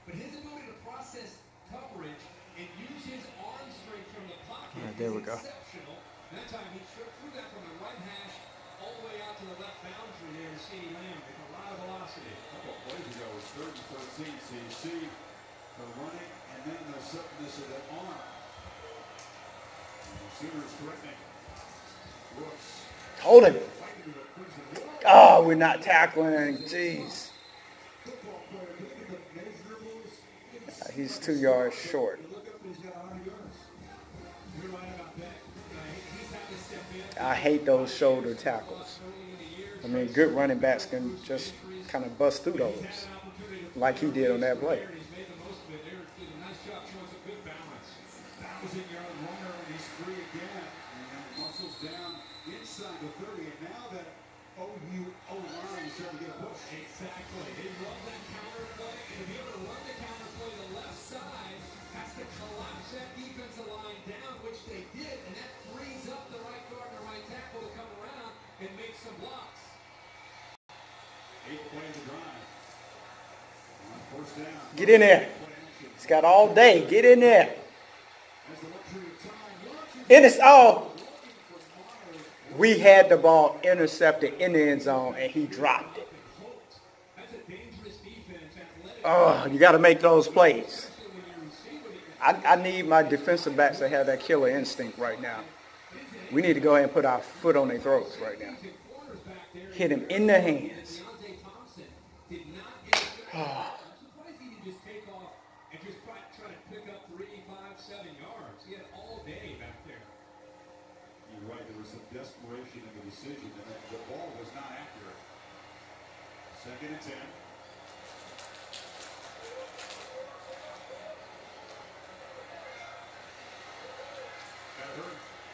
[SPEAKER 3] But his ability to process coverage and use his arm strength from the pocket
[SPEAKER 1] there we go.
[SPEAKER 3] exceptional. That time he threw that from the right hash all the way out to the left boundary there to CeeDee Lamb with a lot of velocity.
[SPEAKER 2] A couple of plays ago was 3rd and 13, so you see the running and then the suppleness of that arm. And the Sooners correcting. Brooks.
[SPEAKER 1] Hold him. Oh, we're not tackling. Jeez. He's 2 yards short. I hate those shoulder tackles. I mean, good running backs can just kind of bust through those, like he did on that play.
[SPEAKER 3] Exactly. They love that counter play, and to be able to run the counter play to the left side has to collapse that defensive line down, which they did, and that frees up the right guard and the right tackle to come around and make some blocks.
[SPEAKER 2] 8 plays to drive. First down.
[SPEAKER 1] Get in there. He's got all day. Get in there. We had the ball intercepted in the end zone, and he dropped it. Oh, you got to make those plays. I need my defensive backs to have that killer instinct right now. We need to go ahead and put our foot on their throats right now. Hit him in the hands. Oh.
[SPEAKER 2] desperation in the decision, and the ball was not accurate. 2nd and 10.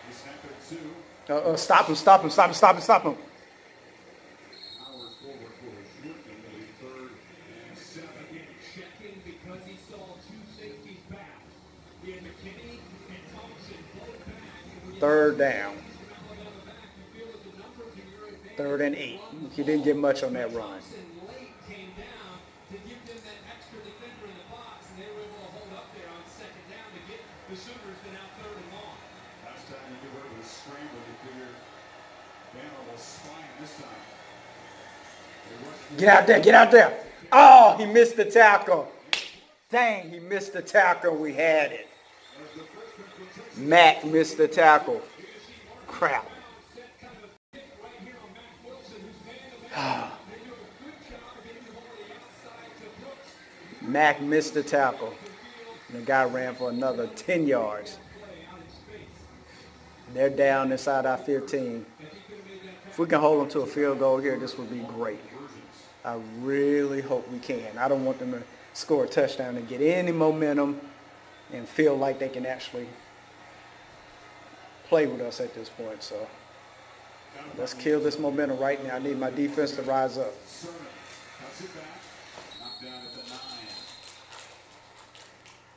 [SPEAKER 2] He snapped it 2.
[SPEAKER 1] Stop him, stop him, stop him, stop him, stop him.
[SPEAKER 2] Powers forward for a short gain, a 3rd and 7.
[SPEAKER 3] Again, checking because he saw 2 safeties back. He had McKinney and Thompson both back.
[SPEAKER 1] 3rd down. 3rd and 8. He didn't get much on that run.
[SPEAKER 3] Thompson late came down to give them that extra defender in the box, and they were able to hold up there on 2nd down to get the Sooners to now 3rd and long.
[SPEAKER 2] Last time you knew it was scrambled, you figured BAMA will spine this time.
[SPEAKER 1] Get out there, get out there. Oh, he missed the tackle. Dang, he missed the tackle. We had it. Mac missed the tackle. Crap. Mac missed the tackle. And the guy ran for another 10 yards. They're down inside our 15. If we can hold them to a field goal here, this would be great. I really hope we can. I don't want them to score a touchdown and get any momentum and feel like they can actually play with us at this point. So let's kill this momentum right now. I need my defense to rise up.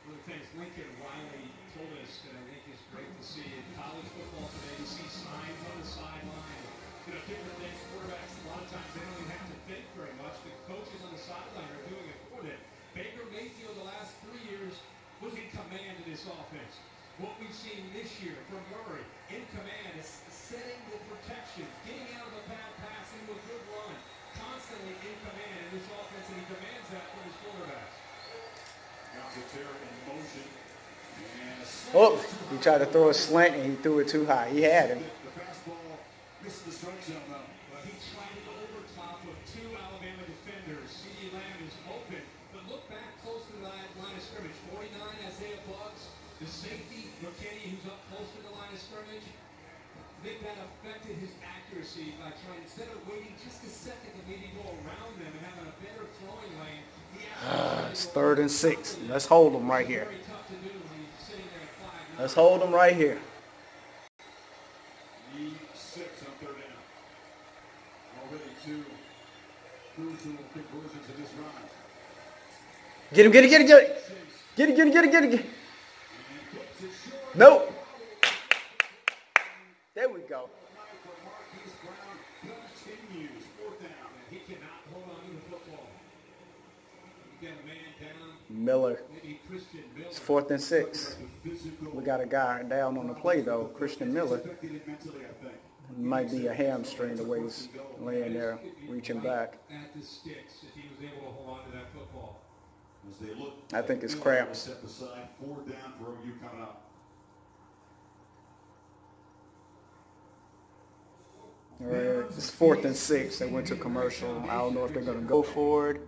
[SPEAKER 3] One of the things Lincoln Riley told us that I think is great to see in college football today, you see signs on the sideline, different things. Quarterbacks, a lot of times they don't even have to think very much. The coaches on the sideline are doing it for them. Baker Mayfield the last 3 years was in command of this offense. What we've seen this year from Murray in command is setting the protection, getting out of a bad pass into a good run, constantly in command in this offense, and he demands that from his quarterbacks.
[SPEAKER 1] Oh, he tried to throw a slant and he threw it too high. He had him.
[SPEAKER 2] The fastball missed the strike zone though.
[SPEAKER 3] He tried to go over top of 2 Alabama defenders. CeeDee Lamb is open, but look back close to the line of scrimmage. 49, Isaiah Buggs, the safety, McKinney, who's up close to the line of scrimmage. I think that affected his accuracy by trying, instead of waiting just a second to maybe go around them and having a better throwing lane.
[SPEAKER 1] It's 3rd and 6. Let's hold them right here. Let's hold them right here.
[SPEAKER 2] Need 6 on 3rd down. Already 2 crucial conversions in this run.
[SPEAKER 1] Get him, get it, get it, get it. Get it, get it, get it, get it, get it. Nope. There we go.
[SPEAKER 3] He cannot hold on to the football. You got a man down.
[SPEAKER 1] Miller.
[SPEAKER 3] Maybe Christian Miller.
[SPEAKER 1] It's 4th and 6. We got a guy down on the play though, Christian Miller. It might be a hamstring the way he's laying there, reaching back.
[SPEAKER 3] At the sticks, if he was able to hold on to that football.
[SPEAKER 1] I think it's cramps.
[SPEAKER 2] Step aside, 4th down for you coming up.
[SPEAKER 1] All right, it's 4th and 6. They went to commercial. I don't know if they're going to go for it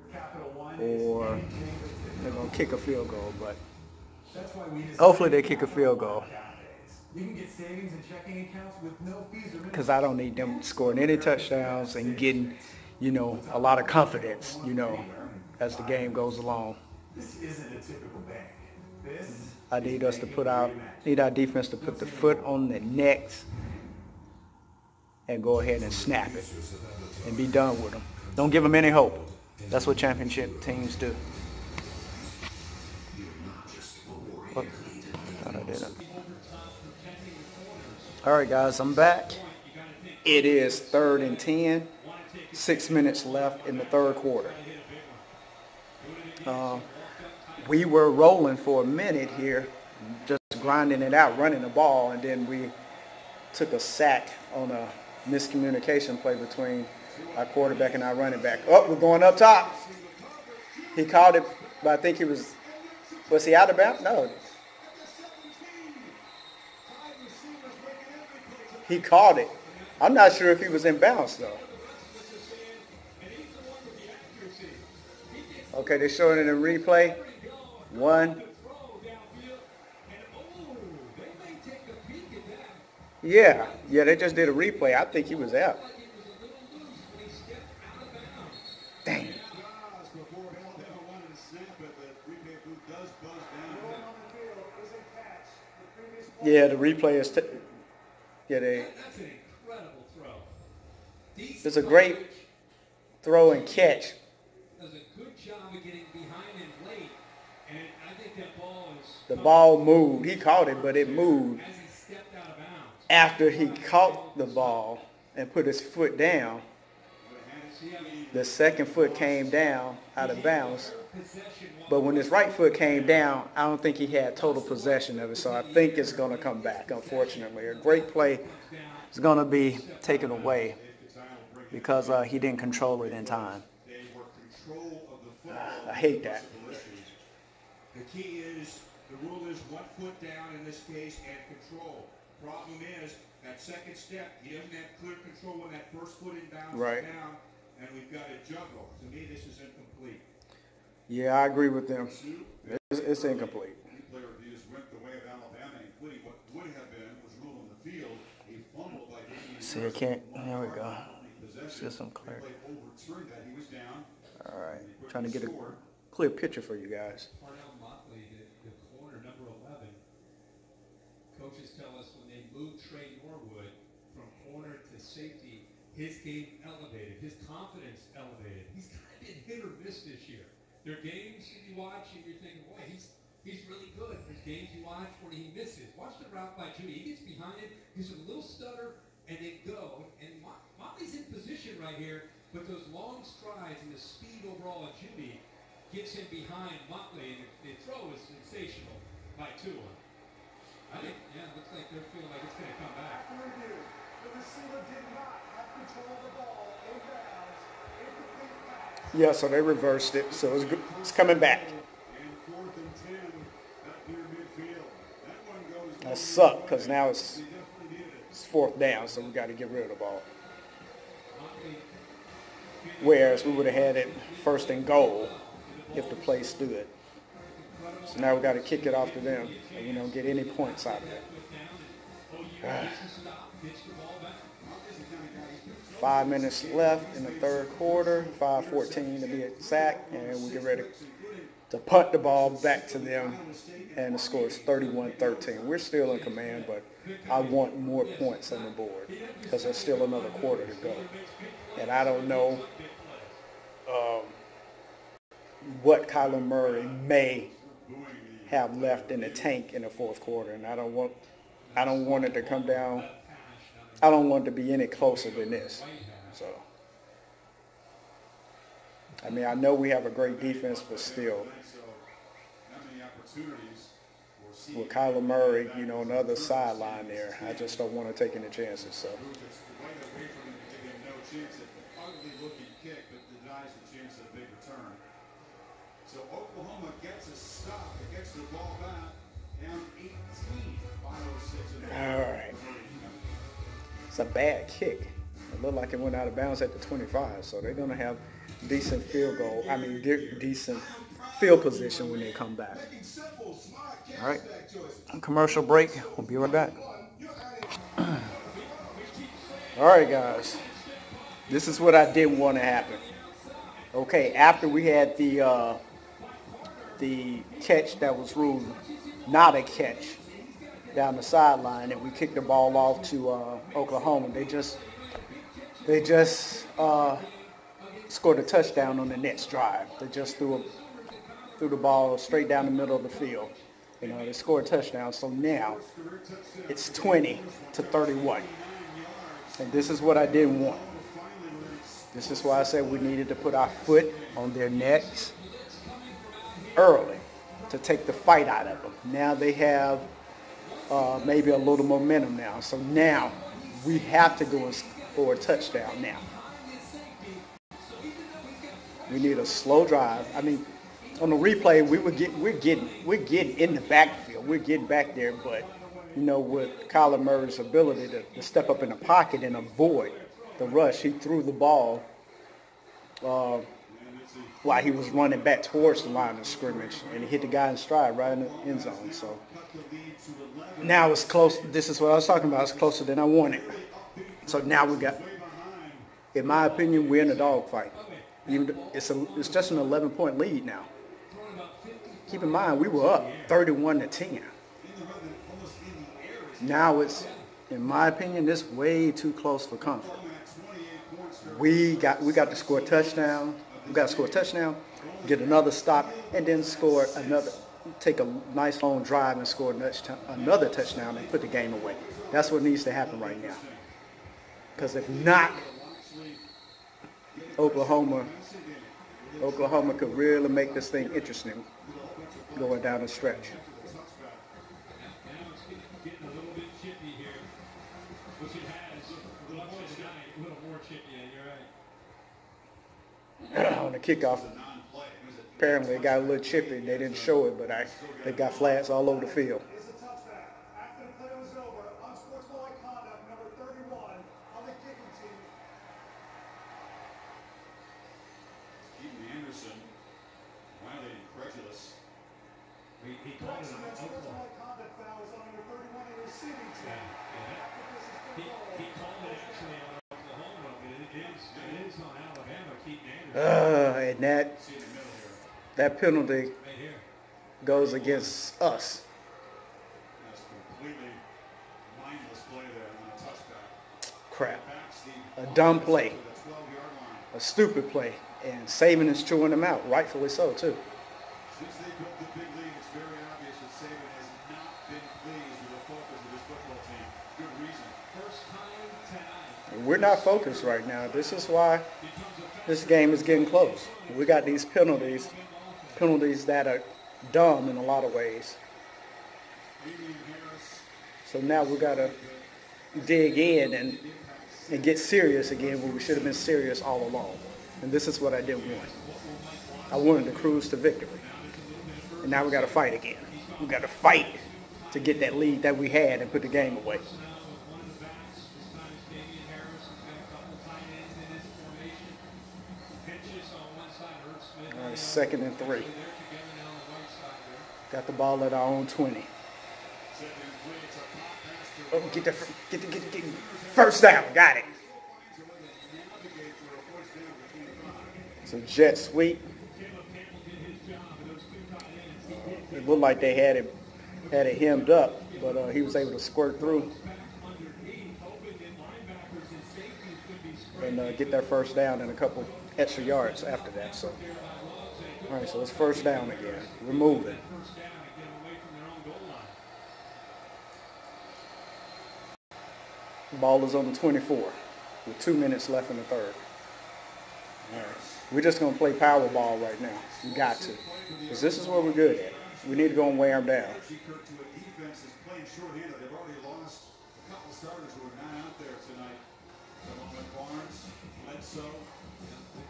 [SPEAKER 1] or they're going to kick a field goal, but hopefully they kick a field goal. Because I don't need them scoring any touchdowns and getting, a lot of confidence, as the game goes along.
[SPEAKER 5] This isn't a typical bank.
[SPEAKER 1] I need us to need our defense to put the foot on the necks and go ahead and snap it and be done with them. Don't give them any hope. That's what championship teams do. Oh, thought I didn't. All right, guys, I'm back. It is 3rd and 10. 6 minutes left in the 3rd quarter. We were rolling for a minute here, just grinding it out, running the ball, and then we took a sack on a miscommunication play between our quarterback and our running back. Oh, we're going up top. He called it, but I think he was he out of bounds? No. He called it. I'm not sure if he was in bounds, though. Okay, they're showing it in replay. 1. Yeah, they just did a replay. I think he was out. Dang. Yeah, the replay is. Yeah,
[SPEAKER 3] That's an incredible throw.
[SPEAKER 1] It's a great throw and catch.
[SPEAKER 3] Does a good job of getting behind him late, and I think that ball is.
[SPEAKER 1] The ball moved. He caught it, but it moved
[SPEAKER 3] As he stepped out of bounds.
[SPEAKER 1] after he caught the ball and put his foot down. The second foot came down out of bounds. But when his right foot came down, I don't think he had total possession of it. So I think it's going to come back, unfortunately. A great play is going to be taken away because he didn't control it in time. I hate that.
[SPEAKER 2] The key is, the rule is 1 foot down in this case and control. Problem is, that second step, he doesn't have clear control when that first foot inbounds is down, and we've got a juggle. To me, this is incomplete.
[SPEAKER 1] Yeah, I agree with them. It's incomplete.
[SPEAKER 2] Player reviews went the way of Alabama, including what would have been was ruled on the field. A fumble by
[SPEAKER 1] see, I can't. There we go. System clear. All right, trying to get a clear picture for you guys.
[SPEAKER 3] Parnell Motley, the corner, number 11. Coaches tell us when they moved Trey Norwood from corner to safety, his game elevated, his confidence elevated. He's kind of been hit or miss this year. There are games you watch and you're thinking, boy, he's really good. There's games you watch where he misses. Watch the route by Judy. He gets behind it, gives a little stutter, and they go. And Motley's in position right here, but those long strides and the speed overall of Judy gets him behind Motley, and the throw is sensational by Tua. I think, yeah, it looks like they're feeling like it's going to come back.
[SPEAKER 5] The receiver did not have control of the ball in bounds. Incomplete pass.
[SPEAKER 1] Yeah, so they reversed it, so it's coming back. That sucked because now it's 4th down, so we got to get rid of the ball. Whereas we would have had it 1st and goal if the play stood. So now we got to kick it off to them, and we don't get any points out of it. 5 minutes left in the 3rd quarter, 5:14 to be exact, and we get ready to punt the ball back to them, and the score is 31-13. We're still in command, but I want more points on the board because there's still another quarter to go. And I don't know what Kyler Murray may have left in the tank in the 4th quarter, and I don't want it to come down. I don't want it to be any closer than this. So, I mean, I know we have a great defense, but still, with Kyler Murray, you know, on the other sideline there, I just don't want to take any chances. So.
[SPEAKER 2] So Oklahoma gets a stop. It gets the ball back down 18. 5:06.
[SPEAKER 1] All right. It's a bad kick. It looked like it went out of bounds at the 25, so they're going to have decent decent field position when they come back. All right. Commercial break. We'll be right back. All right, guys. This is what I didn't want to happen. Okay, after we had the catch that was ruled not a catch down the sideline, and we kicked the ball off to Oklahoma. They just scored a touchdown on the next drive. They just threw the ball straight down the middle of the field. You know, they scored a touchdown. So now it's 20-31, and this is what I didn't want. This is why I said we needed to put our foot on their necks early to take the fight out of them. Now they have maybe a little momentum now. So now we have to go and score a touchdown now. We need a slow drive. I mean, on the replay, we're getting in the backfield. We're getting back there, but you know, with Kyler Murray's ability to step up in the pocket and avoid the rush, he threw the ball while he was running back towards the line of scrimmage, and he hit the guy in stride right in the end zone. So now it's close. This is what I was talking about. It's closer than I wanted. So now we got, in my opinion, we're in a dogfight. It's just an 11-point lead now. Keep in mind, we were up 31-10. Now it's, in my opinion, it's way too close for comfort. We got to score a touchdown. We got to score a touchdown, get another stop, and then score another. Take a nice long drive and score another touchdown and put the game away. That's what needs to happen right now. Because if not, Oklahoma could really make this thing interesting going down the stretch.
[SPEAKER 3] Now it's getting a little bit chippy here, which it has. A little more chippy, you're right.
[SPEAKER 1] On the kickoff, apparently it got a little chippy. They didn't show it, but they got flags all over the field.
[SPEAKER 5] Is a touchdown. After the play was over, unsportsmanlike conduct, number 31 on the kicking team.
[SPEAKER 2] Keaton Anderson, wildly incredulous.
[SPEAKER 3] He called it an
[SPEAKER 5] Unsportsmanlike conduct foul was on number 31 on the receiving team.
[SPEAKER 3] He called it actually on Oklahoma, but it is on Alabama. Keaton Anderson.
[SPEAKER 1] And that penalty goes against us.
[SPEAKER 2] That's completely mindless play there on a touchback.
[SPEAKER 1] Crap. A dumb play. A stupid play. And Saban is chewing them out, rightfully so, too.
[SPEAKER 2] Since they built the big lead, it's very obvious that Saban has not been pleased with the focus of his football team. Good reason.
[SPEAKER 3] First time tonight.
[SPEAKER 1] We're not focused right now. This is why this game is getting close. We got these penalties that are dumb in a lot of ways. So now we got to dig in and get serious again when we should have been serious all along. And this is what I didn't want. I wanted to cruise to victory. And now we got to fight again. We got to fight to get that lead that we had and put the game away. All right, 2nd and 3. Got the ball at our own 20. Oh, get the first down. Got it. It's a jet sweep. It looked like they had it hemmed up, but he was able to squirt through and get that first down and a couple extra yards after that. So, all right, so it's first down again. We're moving. Ball is on the 24 with 2 minutes left in the third. All right. We're just going to play power ball right now. We got to. Because this is what we're good at. We need to go and wear them down.
[SPEAKER 2] They've already lost a couple starters who are not out there tonight. Along with Barnes, Bledsoe.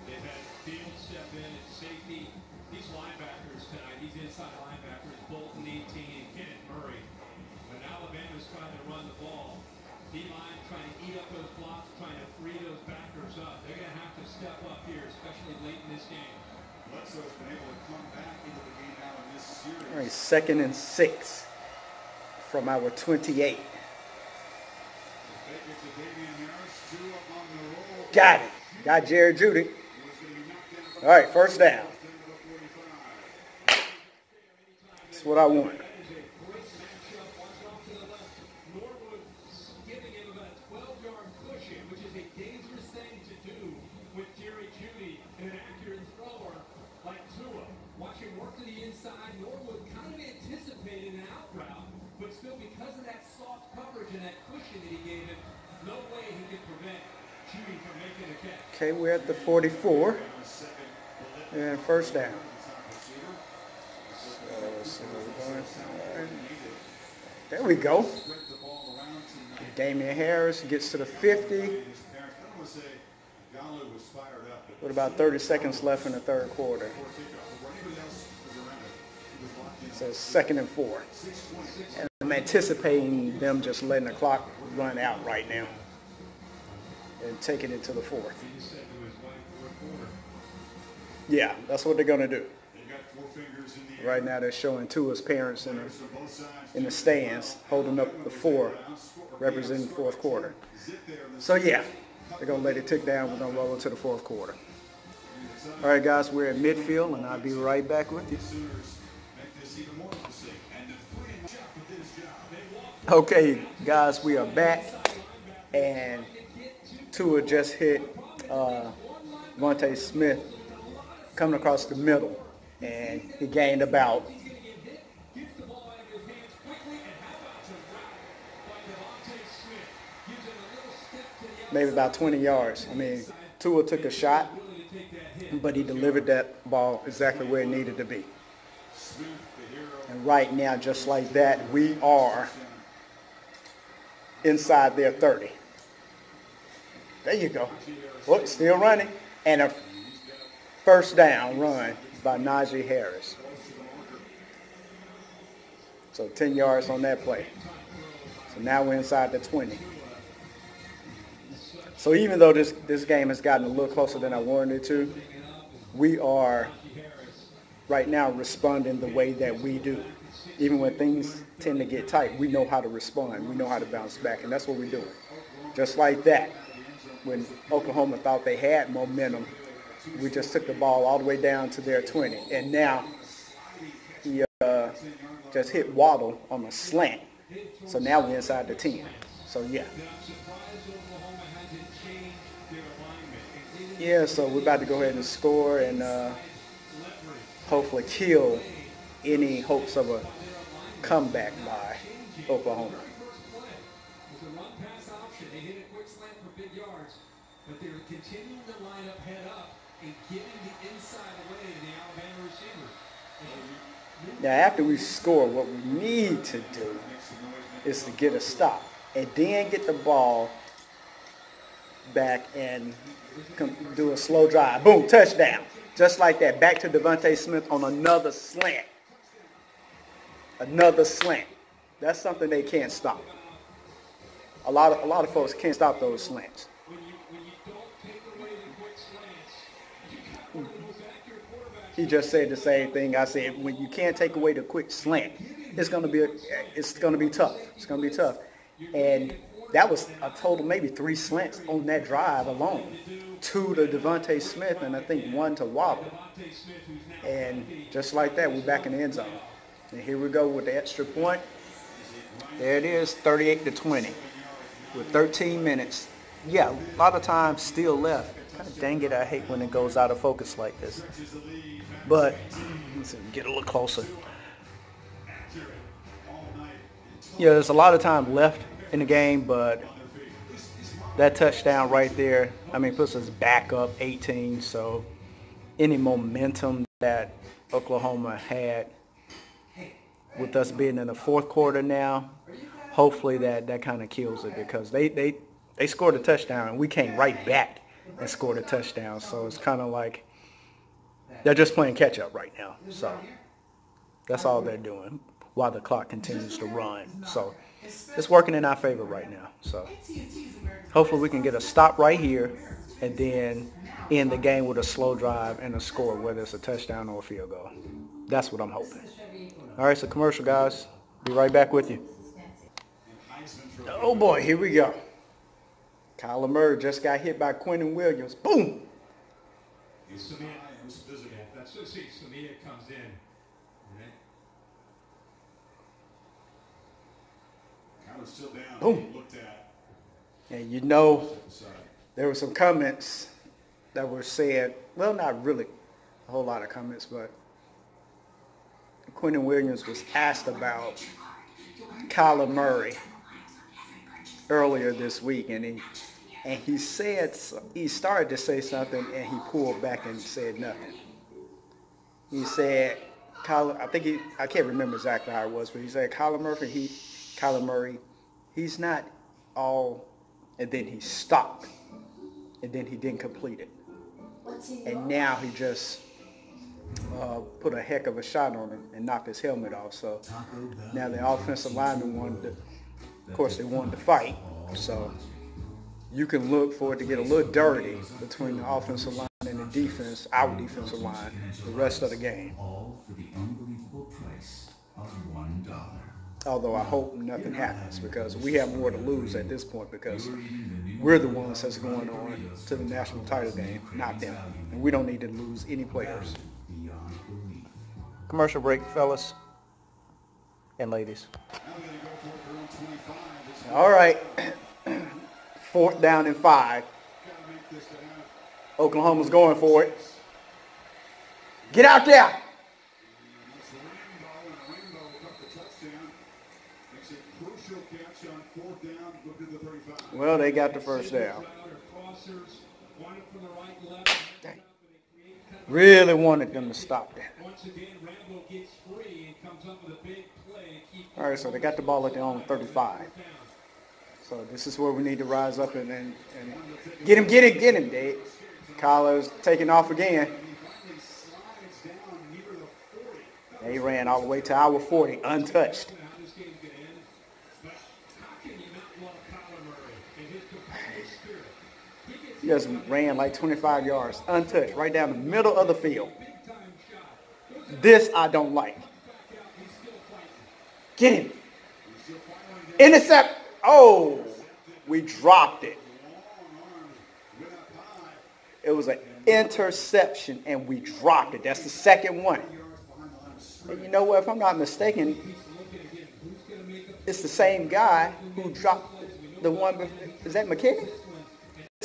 [SPEAKER 3] They've had Fields step in at safety. These linebackers tonight, these inside linebackers, Bolton, 18, and Kenneth Murray. When Alabama's trying to run the ball, D-line trying to eat up those blocks, trying to free those backers up. They're going to have to step up here, especially late in this game.
[SPEAKER 2] Bledsoe's been able to come back into the game now in this series.
[SPEAKER 1] All right, 2nd and 6 from our 28. Got it. Got Jared Judy. All right, first down. That's what I want. Okay, we're at the 44 and first down. There we go. Damian Harris gets to the 50. With about 30 seconds left in the third quarter. So 2nd and 4. And I'm anticipating them just letting the clock run out right now and taking it to the 4th. Yeah, that's what they're going to do.
[SPEAKER 2] They got 4 fingers in the air.
[SPEAKER 1] Right now they're showing Tua's parents
[SPEAKER 2] Players on both sides
[SPEAKER 1] in the stands holding up the 4, representing the fourth quarter. So yeah, they're going to let it tick down. We're going to roll into the fourth quarter. All right, guys, we're at midfield, and I'll be right back with you. Okay, guys, we are back, and Tua just hit Devontae Smith coming across the middle, and he gained about maybe about 20 yards. I mean, Tua took a shot, but he delivered that ball exactly where it needed to be. And right now, just like that, we are inside their 30. There you go. Whoops, still running. And a first down run by Najee Harris. So 10 yards on that play. So now we're inside the 20. So even though this game has gotten a little closer than I wanted it to, we are right now responding the way that we do. Even when things tend to get tight, we know how to respond. We know how to bounce back, and that's what we're doing. Just like that, when Oklahoma thought they had momentum, we just took the ball all the way down to their 20. And now he just hit Waddle on a slant. So now we're inside the 10. So yeah. Yeah, so we're about to go ahead and score and hopefully kill any hopes of a comeback by Oklahoma.
[SPEAKER 3] But they're continuing to line up head up and giving the inside away to the Alabama receivers.
[SPEAKER 1] Now, after we score, what we need to do is to get a stop and then get the ball back and do a slow drive. Boom, touchdown. Just like that. Back to Devontae Smith on another slant. Another slant. That's something they can't stop. A lot of folks can't stop those slants. He just said the same thing I said. When you can't take away the quick slant, it's gonna be tough. It's gonna be tough. And that was a total maybe 3 slants on that drive alone. 2 to Devontae Smith and I think 1 to Waddle. And just like that, we're back in the end zone. And here we go with the extra point. There it is, 38-20 with 13 minutes. Yeah, a lot of time still left. God dang it, I hate when it goes out of focus like this. But let's see, get a little closer. Yeah, there's a lot of time left in the game, but that touchdown right there, I mean, puts us back up 18. So any momentum that Oklahoma had with us being in the fourth quarter now, hopefully that kind of kills it, because they scored a touchdown and we came right back and scored a touchdown. So it's kind of like they're just playing catch up right now. So that's all they're doing while the clock continues to run. So it's working in our favor right now. So hopefully we can get a stop right here and then end the game with a slow drive and a score, whether it's a touchdown or a field goal. That's what I'm hoping. All right, so commercial, guys. Be right back with you. Oh boy, here we go. Kyler Murray just got hit by Quentin Williams. Boom!
[SPEAKER 3] Samia comes in.
[SPEAKER 2] Kyler's still down.
[SPEAKER 1] Boom.
[SPEAKER 2] Looked at.
[SPEAKER 1] And you know, there were some comments that were said, well, not really a whole lot of comments, but Quentin Williams was asked about Kyler Murray earlier this week, and he started to say something, and he pulled back and said nothing. He said, I can't remember exactly how it was, but he said Kyler Murray, he's not all, and then he stopped, and then he didn't complete it, and now he just put a heck of a shot on him and knocked his helmet off. So now the offensive lineman wanted to fight. So you can look for it to get a little dirty between the offensive lineman the defense, our defensive line, the rest of the game.
[SPEAKER 2] All for the unbelievable price of $1.
[SPEAKER 1] Although I hope nothing happens because we have more to lose at this point because we're the ones that's going on to the national title game, not them. And we don't need to lose any players. Commercial break, fellas and ladies. All right. 4th down and 5. Oklahoma's going for it. Get out there. Well, they got the first down. Dang. Really wanted them to stop that. All right, so they got the ball at their own 35. So this is where we need to rise up and get him, Dave. Collar's taking off again. They ran all the way to our 40, untouched. He just ran like 25 yards, untouched, right down the middle of the field. This I don't like. Get him. Intercept. Oh, we dropped it. It was an interception, and we dropped it. That's the second one. And you know what? If I'm not mistaken, it's the same guy who dropped the one. Is that McKinney?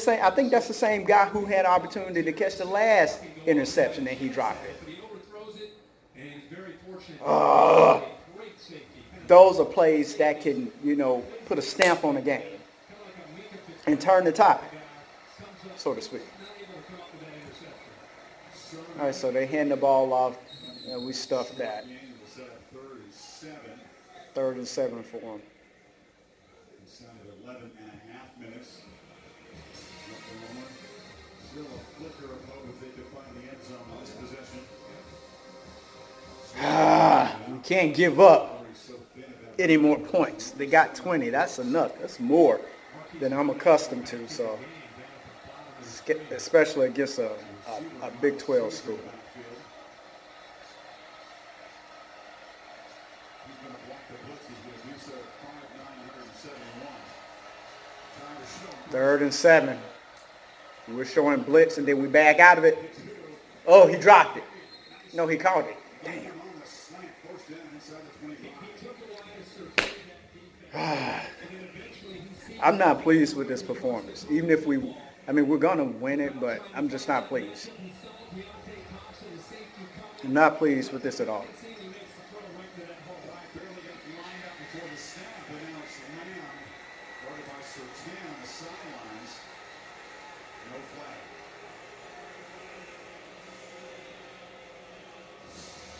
[SPEAKER 1] I think that's the same guy who had the opportunity to catch the last interception, and he dropped it. Those are plays that can, put a stamp on the game and turn the tide, so to speak. All right, so they hand the ball off, and we stuffed that. 3rd and 7 for them.
[SPEAKER 2] Inside of 11 and a half minutes. Still a flicker of hope if they could find the end zone on this possession.
[SPEAKER 1] We can't give up any more points. They got 20. That's enough. That's more than I'm accustomed to. So, especially against a Big 12 school. Third and 7. We're showing blitz, and then we back out of it. Oh, he dropped it. No, he caught it. Damn. I'm not pleased with this performance. Even if we're going to win it, but I'm just not pleased. I'm not pleased with this at all.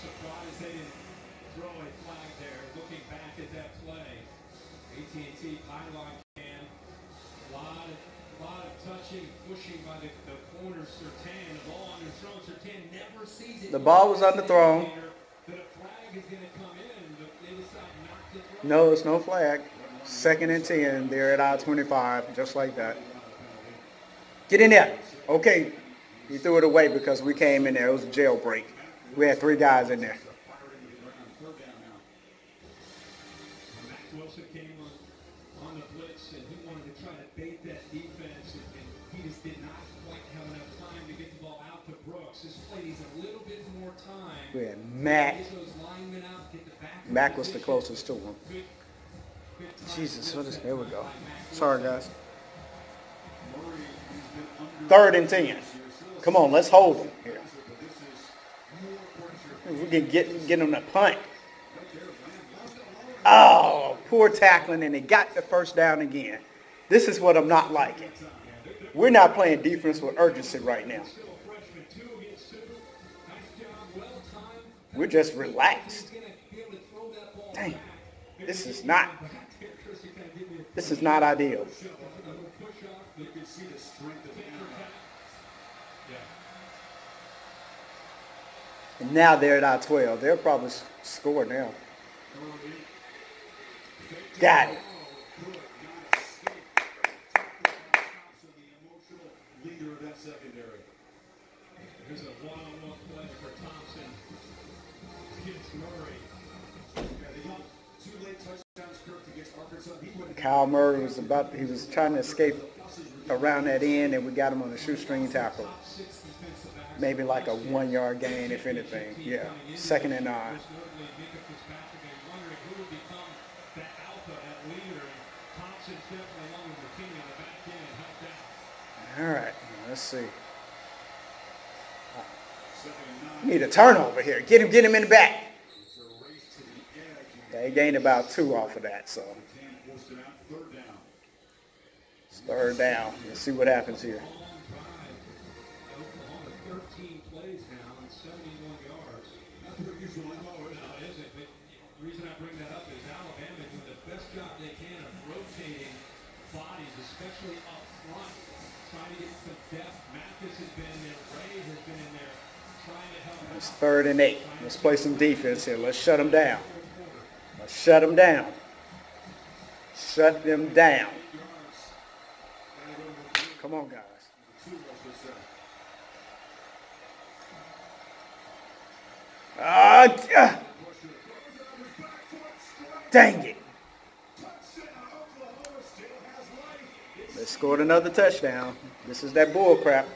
[SPEAKER 3] Surprised they didn't throw a flag there. Looking back at that play, AT&T pylon can. A lot of touching, pushing by the corner. Surtain, the ball underthrown. Surtain never sees it.
[SPEAKER 1] The ball was underthrown.
[SPEAKER 3] That a flag is going to come in, but they decide not to throw.
[SPEAKER 1] No, it's no flag. 2nd and 10. They're at our 25, just like that. Get in there. Okay. He threw it away because we came in there. It was a jailbreak. We had 3 guys in there.
[SPEAKER 3] Wilson came on the blitz, and he wanted to try to bait that defense, and he just did not quite have enough time to get the ball out to Brooks. This play needs a little bit more time.
[SPEAKER 1] We had Mac.
[SPEAKER 3] Get those linemen out, get the back.
[SPEAKER 1] Mac was the closest to him. Jesus, there we go. Sorry, guys. 3rd and 10. Come on, let's hold them here. We can get them to punt. Oh, poor tackling, and they got the first down again. This is what I'm not liking. We're not playing defense with urgency right now. We're just relaxed. Dang, this is not ideal. And now they're at our 12. They'll probably score now. Got it.
[SPEAKER 3] There's a one-on-one play for Thompson. Gets Murray.
[SPEAKER 2] Yeah, they got 2 late touchdowns, Kirk, against Arkansas.
[SPEAKER 1] Kyle Murray he was trying to escape around that end, and we got him on a shoestring tackle. Maybe like a 1-yard gain, if anything. Yeah, 2nd and 9. All right, let's see. Need a turnover here. Get him in the back. They gained about 2 off of that, so it's 3rd down. Let's see what happens here.
[SPEAKER 3] Oklahoma 13 plays now and 71 yards. Not their usual MO, no, it isn't. But the reason I bring that up is Alabama doing the best job they can of rotating bodies, especially up front, trying to get some depth. Mathis has been in there. Ray has been in there trying to help.
[SPEAKER 1] It's 3rd and 8. Let's play some defense here. Let's shut them down. Let's shut them down. Shut them down. Come on, guys. Dang it. They scored another touchdown. This is that bull crap.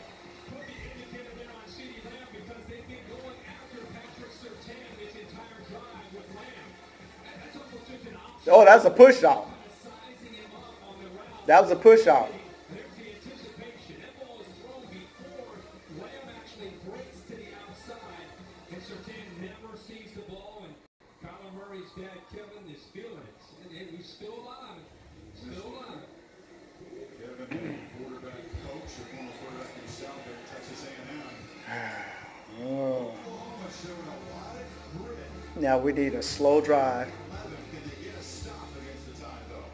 [SPEAKER 1] Oh, that's a push off. That was a push off.
[SPEAKER 3] Dad Kevin is feeling it, and he's still alive. Still alive.
[SPEAKER 2] Kevin, quarterback coach, or former quarterback himself at Texas A&M.
[SPEAKER 1] Oh.
[SPEAKER 2] Oklahoma showing a lot of grit.
[SPEAKER 1] Now we need a slow drive.
[SPEAKER 2] Can they get a stop against the tide, though?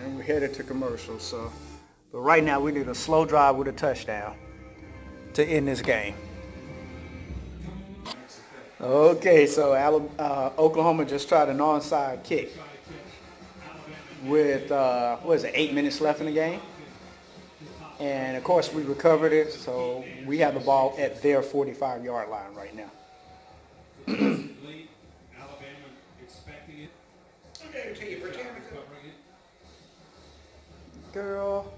[SPEAKER 1] And we're headed to commercial, so. But right now we need a slow drive with a touchdown to end this game. Okay, so Oklahoma just tried an onside kick with, 8 minutes left in the game? And, of course, we recovered it, so we have the ball at their 45-yard line right now.
[SPEAKER 3] Alabama expecting it.
[SPEAKER 1] Girl,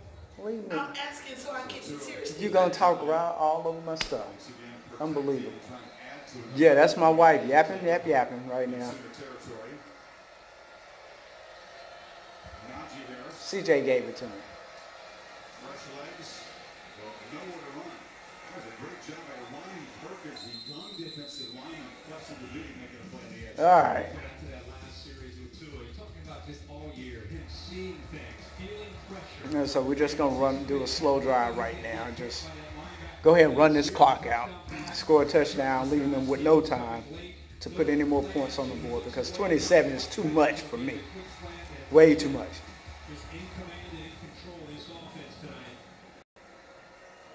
[SPEAKER 1] leave me.
[SPEAKER 6] I'm asking so I get you serious.
[SPEAKER 1] You're going to talk right all over my stuff. Unbelievable. Yeah, that's my wife yapping right now. CJ gave it to me. All right. And so we're just going to do a slow drive right now. Just go ahead and run this clock out. Score a touchdown, leaving them with no time to put any more points on the board because 27 is too much for me. Way too much.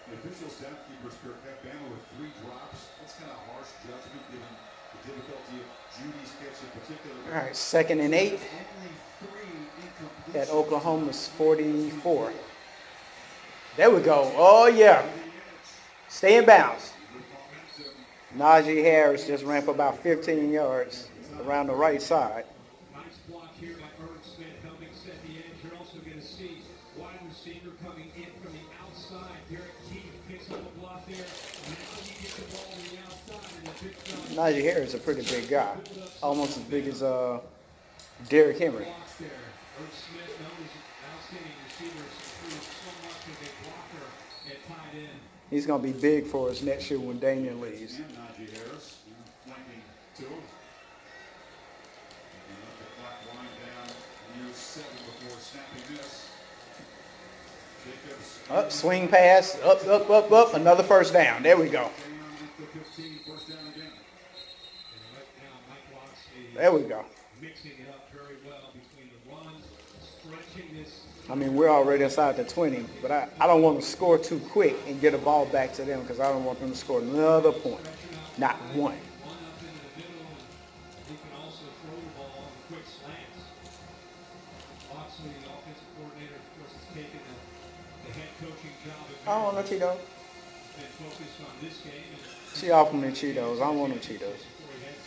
[SPEAKER 2] The official staff keepers have Bama with 3 drops. That's kind of harsh judgment given the difficulty of Judy's catch in particular.
[SPEAKER 1] All right, 2nd and 8 at Oklahoma's 44. There we go. Oh, yeah. Stay in bounds. Najee Harris just ran for about 15 yards around the right side.
[SPEAKER 3] Nice block here by Irv Smith helping set the edge. You're also going to see wide receiver coming in from the outside. Derek Keith picks up a block there. Now he gets the ball on the outside. And the big
[SPEAKER 1] Najee Harris is a pretty big guy. Almost as big as Derrick Henry.
[SPEAKER 3] Irv Smith, known as an outstanding receiver, improves so much as a blocker at tight end.
[SPEAKER 1] He's going to be big for us next year when Damian leaves.
[SPEAKER 2] And Najee Harris flanking to him. And let the clock wind down. Near 7 before snapping this. Jacobs.
[SPEAKER 1] Up, swing pass. Up. Another first down. There we go.
[SPEAKER 2] First down again.
[SPEAKER 1] There we go.
[SPEAKER 3] Mixing it up very well between the run, stretching this.
[SPEAKER 1] I mean, we're already inside the 20, but I don't want to score too quick and get a ball back to them because I don't want them to score another point. Not one.
[SPEAKER 3] One up into the middle, and he can also throw the ball on quick slants. Oxley, the offensive coordinator, of course, has taken the coaching job at
[SPEAKER 1] I don't want no Cheetos.
[SPEAKER 3] been focused on this game. And
[SPEAKER 1] She offered me Cheetos. I don't want no Cheetos.
[SPEAKER 3] before he heads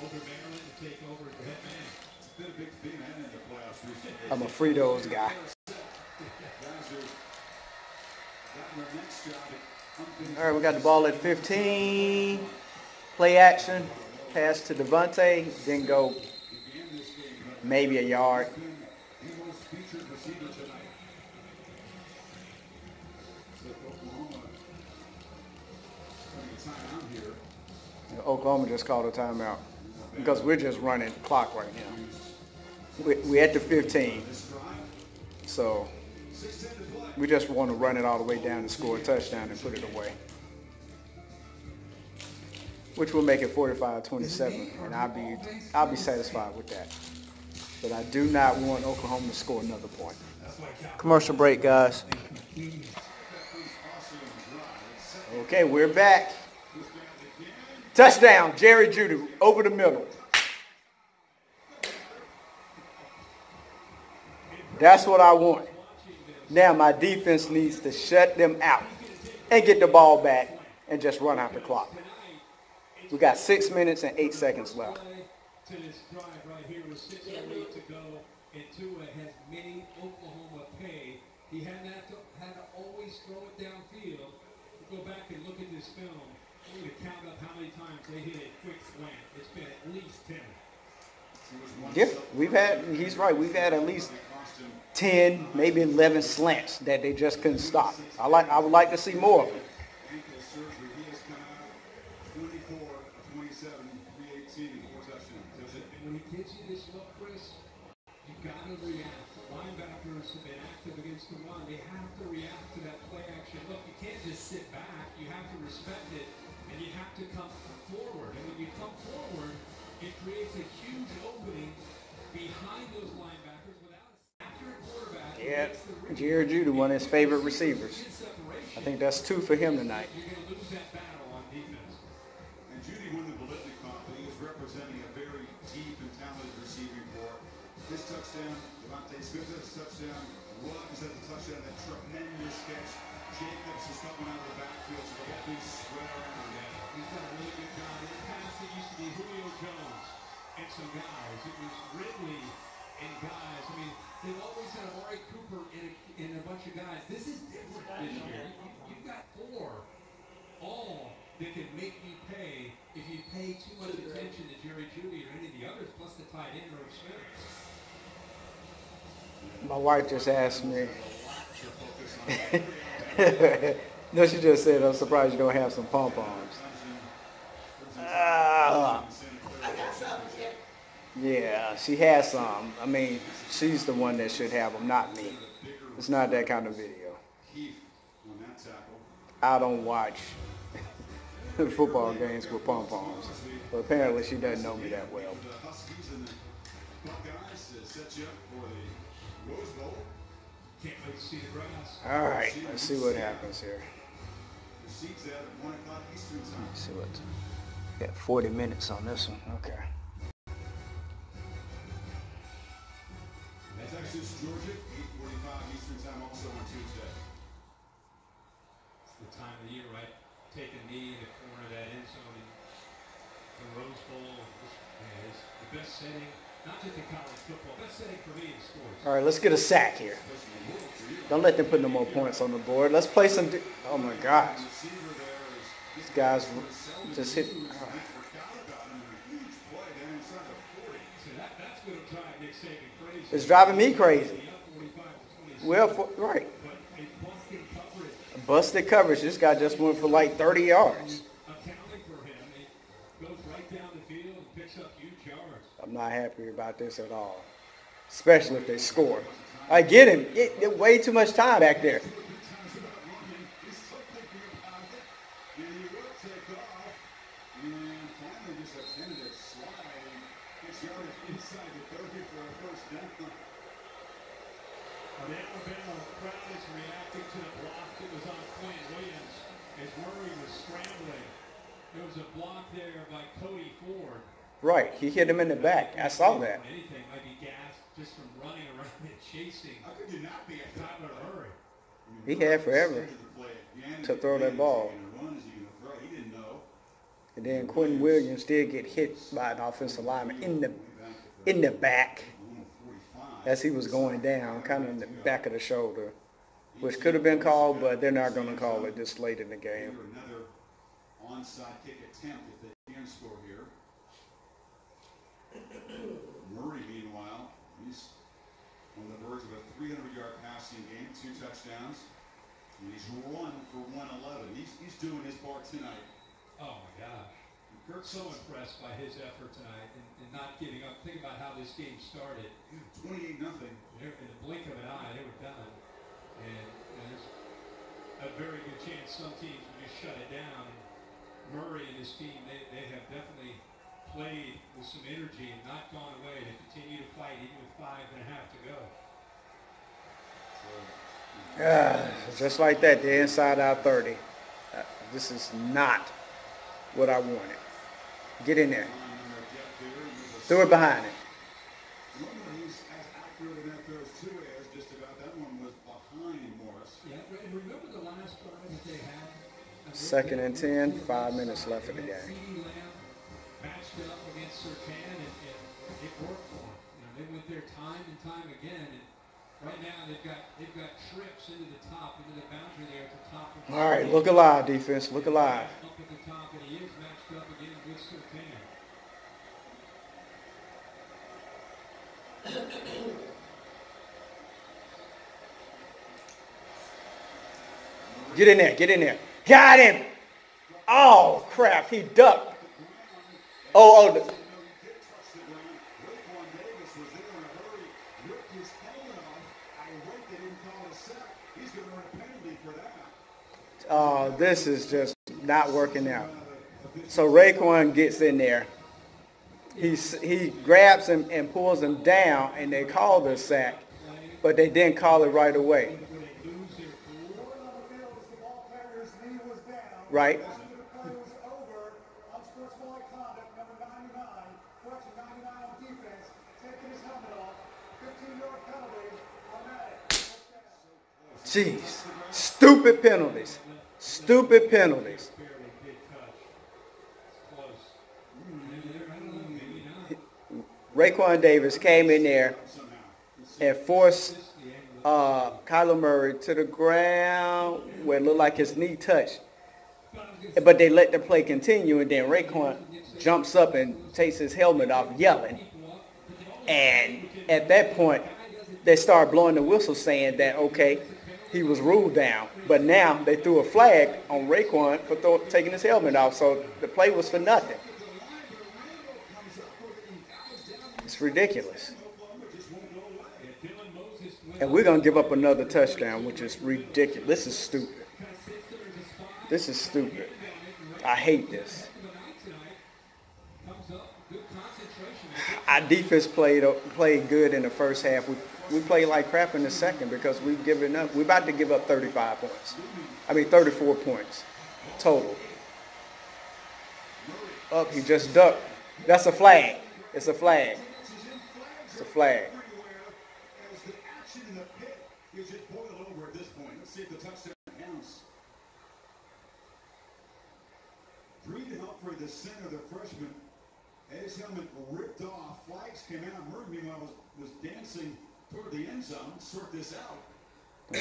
[SPEAKER 3] over Maryland to take over as the head man.
[SPEAKER 2] It's been a big theme and in the playoffs recently.
[SPEAKER 1] I'm a Fritos guy.
[SPEAKER 2] Guys who gotten their next job at unfinished.
[SPEAKER 1] All right, we got the ball at 15. Play action. Pass to Devontae. Then go maybe a yard.
[SPEAKER 2] The most featured receiver tonight. So Oklahoma having a timeout here.
[SPEAKER 1] Oklahoma just called a timeout because we're just running the clock right now. We're at the 15. So we just want to run it all the way down and score a touchdown and put it away. Which will make it 45-27, and I'll be satisfied with that. But I do not want Oklahoma to score another point. Commercial break, guys. Okay, we're back. Touchdown, Jerry Jeudy over the middle. That's what I want. Now my defense needs to shut them out and get the ball back and just run out the clock. We got 6 minutes and 8 seconds left.
[SPEAKER 3] To this drive right here with 6:08 to go, and Tua has made Oklahoma pay. He had to always throw it downfield. Go back and look at this film. I'm going to count up how many times they hit a quick slant. It's been at least 10.
[SPEAKER 1] Yeah, he's right. We've had at least 10, maybe 11 slants that they just couldn't stop. I would like to see more of them.
[SPEAKER 2] Ankle surgery. He has come out 24 of 27, 318, and 4 touchdowns.
[SPEAKER 3] And when he gives you this look, Chris, you got to react. Linebackers have been active against the run. They have to react to that play action. Look, you can't just sit back. You have to respect it, and you have to come forward. And when you come forward, it creates a huge opening behind those linebackers without an accurate quarterback.
[SPEAKER 1] Yeah, Jerry Jeudy, one of his favorite receivers. I think that's 2 for him tonight.
[SPEAKER 3] You're going to lose that battle on defense.
[SPEAKER 2] And Jeudy won the Bolitnikoff, but he is representing a very deep and talented receiving corps. This touchdown, Devontae Smith has a touchdown, Williams has a touchdown, that tremendous catch. Jacobs is coming out of the backfield, so the ball being spread around.
[SPEAKER 3] He's done a really good job. In the past, it used to be Julio Jones and some guys. It was Ridley and guys. I mean, they've always had Amari Cooper and a bunch of guys. This is different this year. You've got 4 all that can make you pay if you pay too much attention to Jerry Jeudy or any of the others, plus the tight end or Smith.
[SPEAKER 1] My wife just asked me. No, she just said, I'm surprised you don't have some pom-poms. Yeah, she has some. I mean, she's the one that should have them, not me. It's not that kind of video. I don't watch football games with pom-poms. But apparently she doesn't know me that well.
[SPEAKER 3] Can't wait to see the grass.
[SPEAKER 1] All right, let's see what happens here. Let's see what. Got 40 minutes on this one. Okay.
[SPEAKER 2] Texas, Georgia, 8:45 Eastern time, also on Tuesday.
[SPEAKER 3] It's the time of the year, right? Take a knee in the corner of that end zone in the Rose Bowl. Is the best setting, not just in college football, best setting for me in sports.
[SPEAKER 1] All right, let's get a sack here. Don't let them put no more points on the board. Let's play some. Oh my gosh. These guys just hit.
[SPEAKER 3] So that's going to drive Nick Saban crazy.
[SPEAKER 1] It's driving me crazy. Well, right. Busted coverage. This guy just went for like 30 yards.
[SPEAKER 3] Accounting for him, it goes right down the field and picks up huge yards.
[SPEAKER 1] I'm not happy about this at all. Especially if they score. I get him. Get way too much time back there.
[SPEAKER 3] Alabama crowd is reacting to the block that was on Quinn Williams as Murray was scrambling. There was a block there by Cody Ford.
[SPEAKER 1] Right, he hit him in the back. I saw that.
[SPEAKER 3] Anything might be gassed just from running around and chasing.
[SPEAKER 2] How could you not be a
[SPEAKER 3] Tyler Murray?
[SPEAKER 1] He had forever to throw that ball. And then Quentin Williams did get hit by an offensive lineman in the back as he was going down, kind of in the back of the shoulder, which could have been called, but they're not going to call it this late in the game.
[SPEAKER 2] Another onside kick attempt if they can score here. Murray, meanwhile, he's on the verge of a 300-yard passing game, 2 touchdowns. And he's run for 111. He's doing his part tonight.
[SPEAKER 3] Oh my gosh. Kirk's so impressed by his effort tonight and not giving up. Think about how this game started.
[SPEAKER 2] 28-0.
[SPEAKER 3] In the blink of an eye, they were done. And there's a very good chance some teams will just shut it down. Murray and his team, they have definitely played with some energy and not gone away to continue to fight even with 5.5 to go.
[SPEAKER 1] Just like that, they're inside our 30. This is not what I wanted. Get in there. Throw it behind him.
[SPEAKER 2] He's as accurate in those 2 airs, just about. That one was behind Morris.
[SPEAKER 3] Yeah, and remember the last drive that they had?
[SPEAKER 1] 2nd and 10, 5 minutes left in the game.
[SPEAKER 3] CD Lamb matched up against Sertan, and it worked for them. They went there time and time again, and right now they've got trips into the top, into the boundary there at the top.
[SPEAKER 1] All right, look alive, defense. Look alive.
[SPEAKER 3] Up at the top, and he is matched up again with Sertan.
[SPEAKER 1] Get in there. Get in there. Got him. Oh, crap. He ducked. Oh. Oh, this is just not working out. So Raekwon gets in there. He grabs him and pulls him down, and they call the sack, but they didn't call it right away. Right. Jeez. Stupid penalties. Stupid penalties. Raekwon Davis came in there and forced Kyler Murray to the ground where it looked like his knee touched. But they let the play continue, and then Raekwon jumps up and takes his helmet off yelling. And at that point, they start blowing the whistle saying that, okay, he was ruled down. But now they threw a flag on Raekwon for taking his helmet off, so the play was for nothing. It's ridiculous. And we're going to give up another touchdown, which is ridiculous. This is stupid. This is stupid. I hate this. Our defense played good in the first half. We played like crap in the second because we've given up. We're about to give up 35 points. 34 points total. Oh, he just ducked. That's a flag. It's a flag. It's a flag.
[SPEAKER 2] Three to help for the center, the freshman. His helmet ripped off. Flags came out. Murray, meanwhile, was dancing toward the end zone. Sort this out.
[SPEAKER 1] The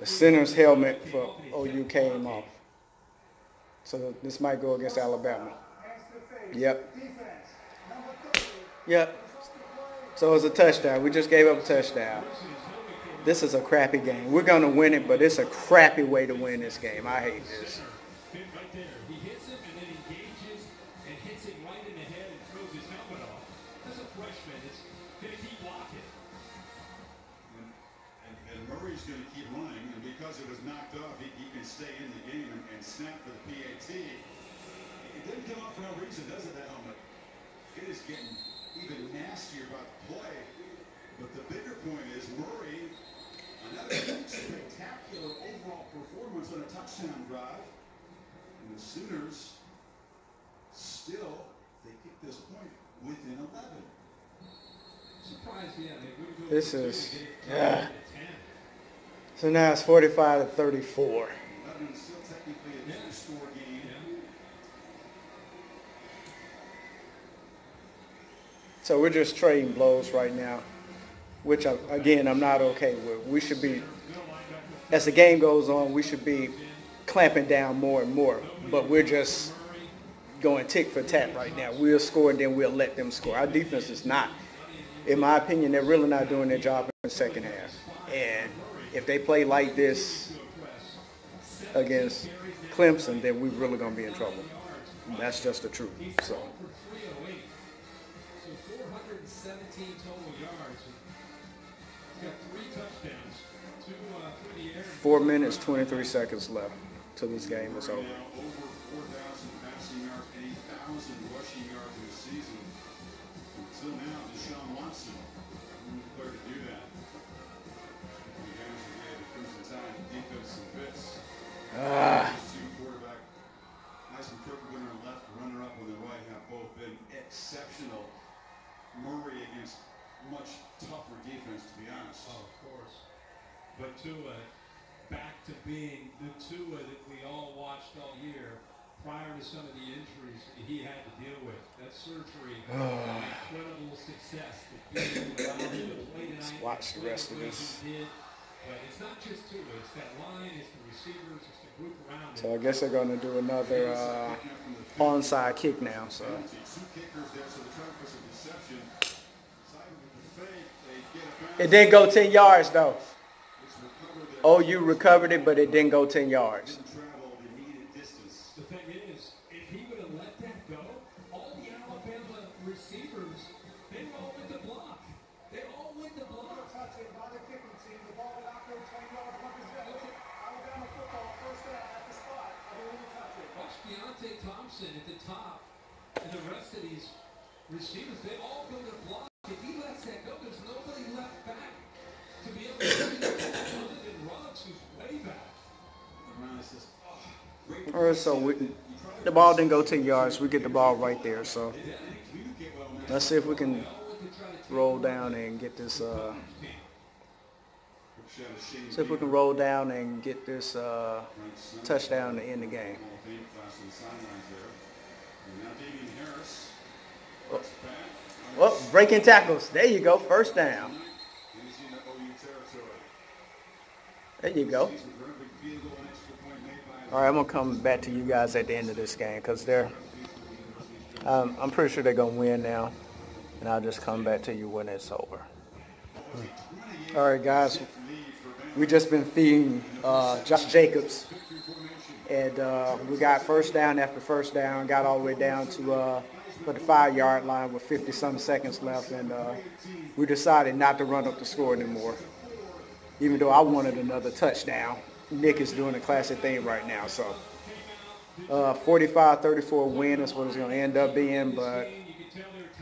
[SPEAKER 1] center's helmet for OU came off. So this might go against Alabama. Yep. Yep. So it's a touchdown. We just gave up a touchdown. This is a crappy game. We're going to win it, but it's a crappy way to win this game. I hate this.
[SPEAKER 3] Right there. He hits him and then engages and hits him right in the head and throws his helmet off. That's a freshman. It's going to keep blocking.
[SPEAKER 2] And Murray's going to keep running, and because it was knocked off, he can stay in the game and snap for the PAT. It didn't come up for no reason, does it, that helmet? It is getting even nastier about the play. But the bigger point is Murray, another spectacular overall performance on a touchdown drive. And the Sooners still, they kick this point within 11.
[SPEAKER 3] Surprised, yeah.
[SPEAKER 1] This is, So now it's 45-34.
[SPEAKER 2] Still technically a two-score game.
[SPEAKER 1] So we're just trading blows right now, which I'm not okay with. We should be, as the game goes on, we should be clamping down more and more. But we're just going tick for tat right now. We'll score and then we'll let them score. Our defense is not, in my opinion, they're really not doing their job in the second half. And if they play like this against Clemson, then we're really going to be in trouble. That's just the truth. So
[SPEAKER 3] 417 total yards. He's got 3 touchdowns, 2 through the air.
[SPEAKER 1] 4 minutes, 23 seconds left till this game is over.
[SPEAKER 2] Over 4,000 passing yards and 1,000 rushing yards in the season. Until now, Deshaun Watson clear to do that. The guys who gave the Crimson Tide defense some fits. Quarterback Heisman QB winner and left runner-up on the right have both been exceptional. Murray against much tougher defense, to be honest.
[SPEAKER 3] Oh, of course. But Tua, back to being the Tua that we all watched all year prior to some of the injuries that he had to deal with. That surgery, incredible success.
[SPEAKER 1] Let's watch the rest of this.
[SPEAKER 3] But it's not just Tua, it's that line, it's the receivers, it's the group around him.
[SPEAKER 1] So I guess they're going to do another onside kick now. So. It didn't go 10 yards, though. OU recovered it, but it didn't go 10 yards.
[SPEAKER 3] The thing is, if he would have let that go, all the Alabama receivers, they all went to block. They all went to block. Watch Deontay Thompson at the top, and the rest of these receivers, they all go to block. If he lets that go, there's nobody left back to be able to do that other than Ruggs, who's way back.
[SPEAKER 1] All right, so the ball didn't go 10 yards. We get the ball right there. So let's see if we can roll down and get this. See if we can roll down and get this touchdown to end the game. Oh, breaking tackles. There you go. First down. There you go. All right, I'm going to come back to you guys at the end of this game because I'm pretty sure they're going to win now. And I'll just come back to you when it's over. All right, guys. We just been feeding Josh Jacobs. And we got first down after first down. Got all the way down to the 5-yard line with 50-some seconds left. And we decided not to run up the score anymore. Even though I wanted another touchdown. Nick is doing a classic thing right now. So 45-34 win is what it's going to end up being. But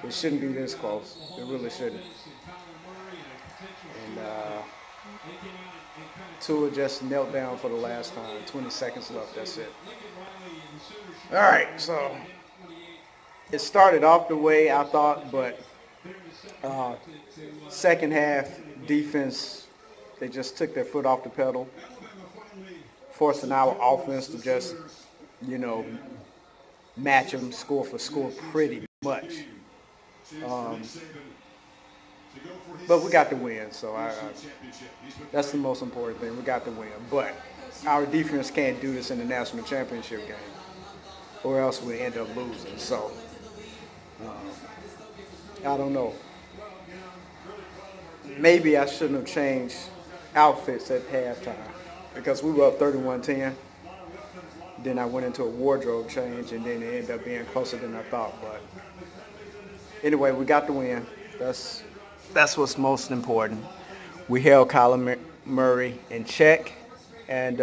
[SPEAKER 1] it shouldn't be this close. It really shouldn't. And Tua just knelt down for the last time. 20 seconds left. That's it. All right. So it started off the way I thought, but second half defense, they just took their foot off the pedal, forcing our offense to just, match them score for score pretty much. But we got the win, so that's the most important thing. We got the win. But our defense can't do this in the national championship game, or else we end up losing. So I don't know. Maybe I shouldn't have changed outfits at halftime because we were up 31-10. Then I went into a wardrobe change, and then it ended up being closer than I thought. But anyway, we got the win. That's what's most important. We held Kyler Murray in check, and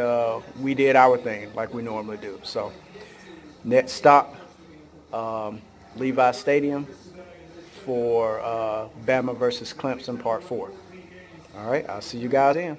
[SPEAKER 1] we did our thing like we normally do. So next stop, Levi Stadium for BAMA versus Clemson Part 4. All right, I'll see you guys in.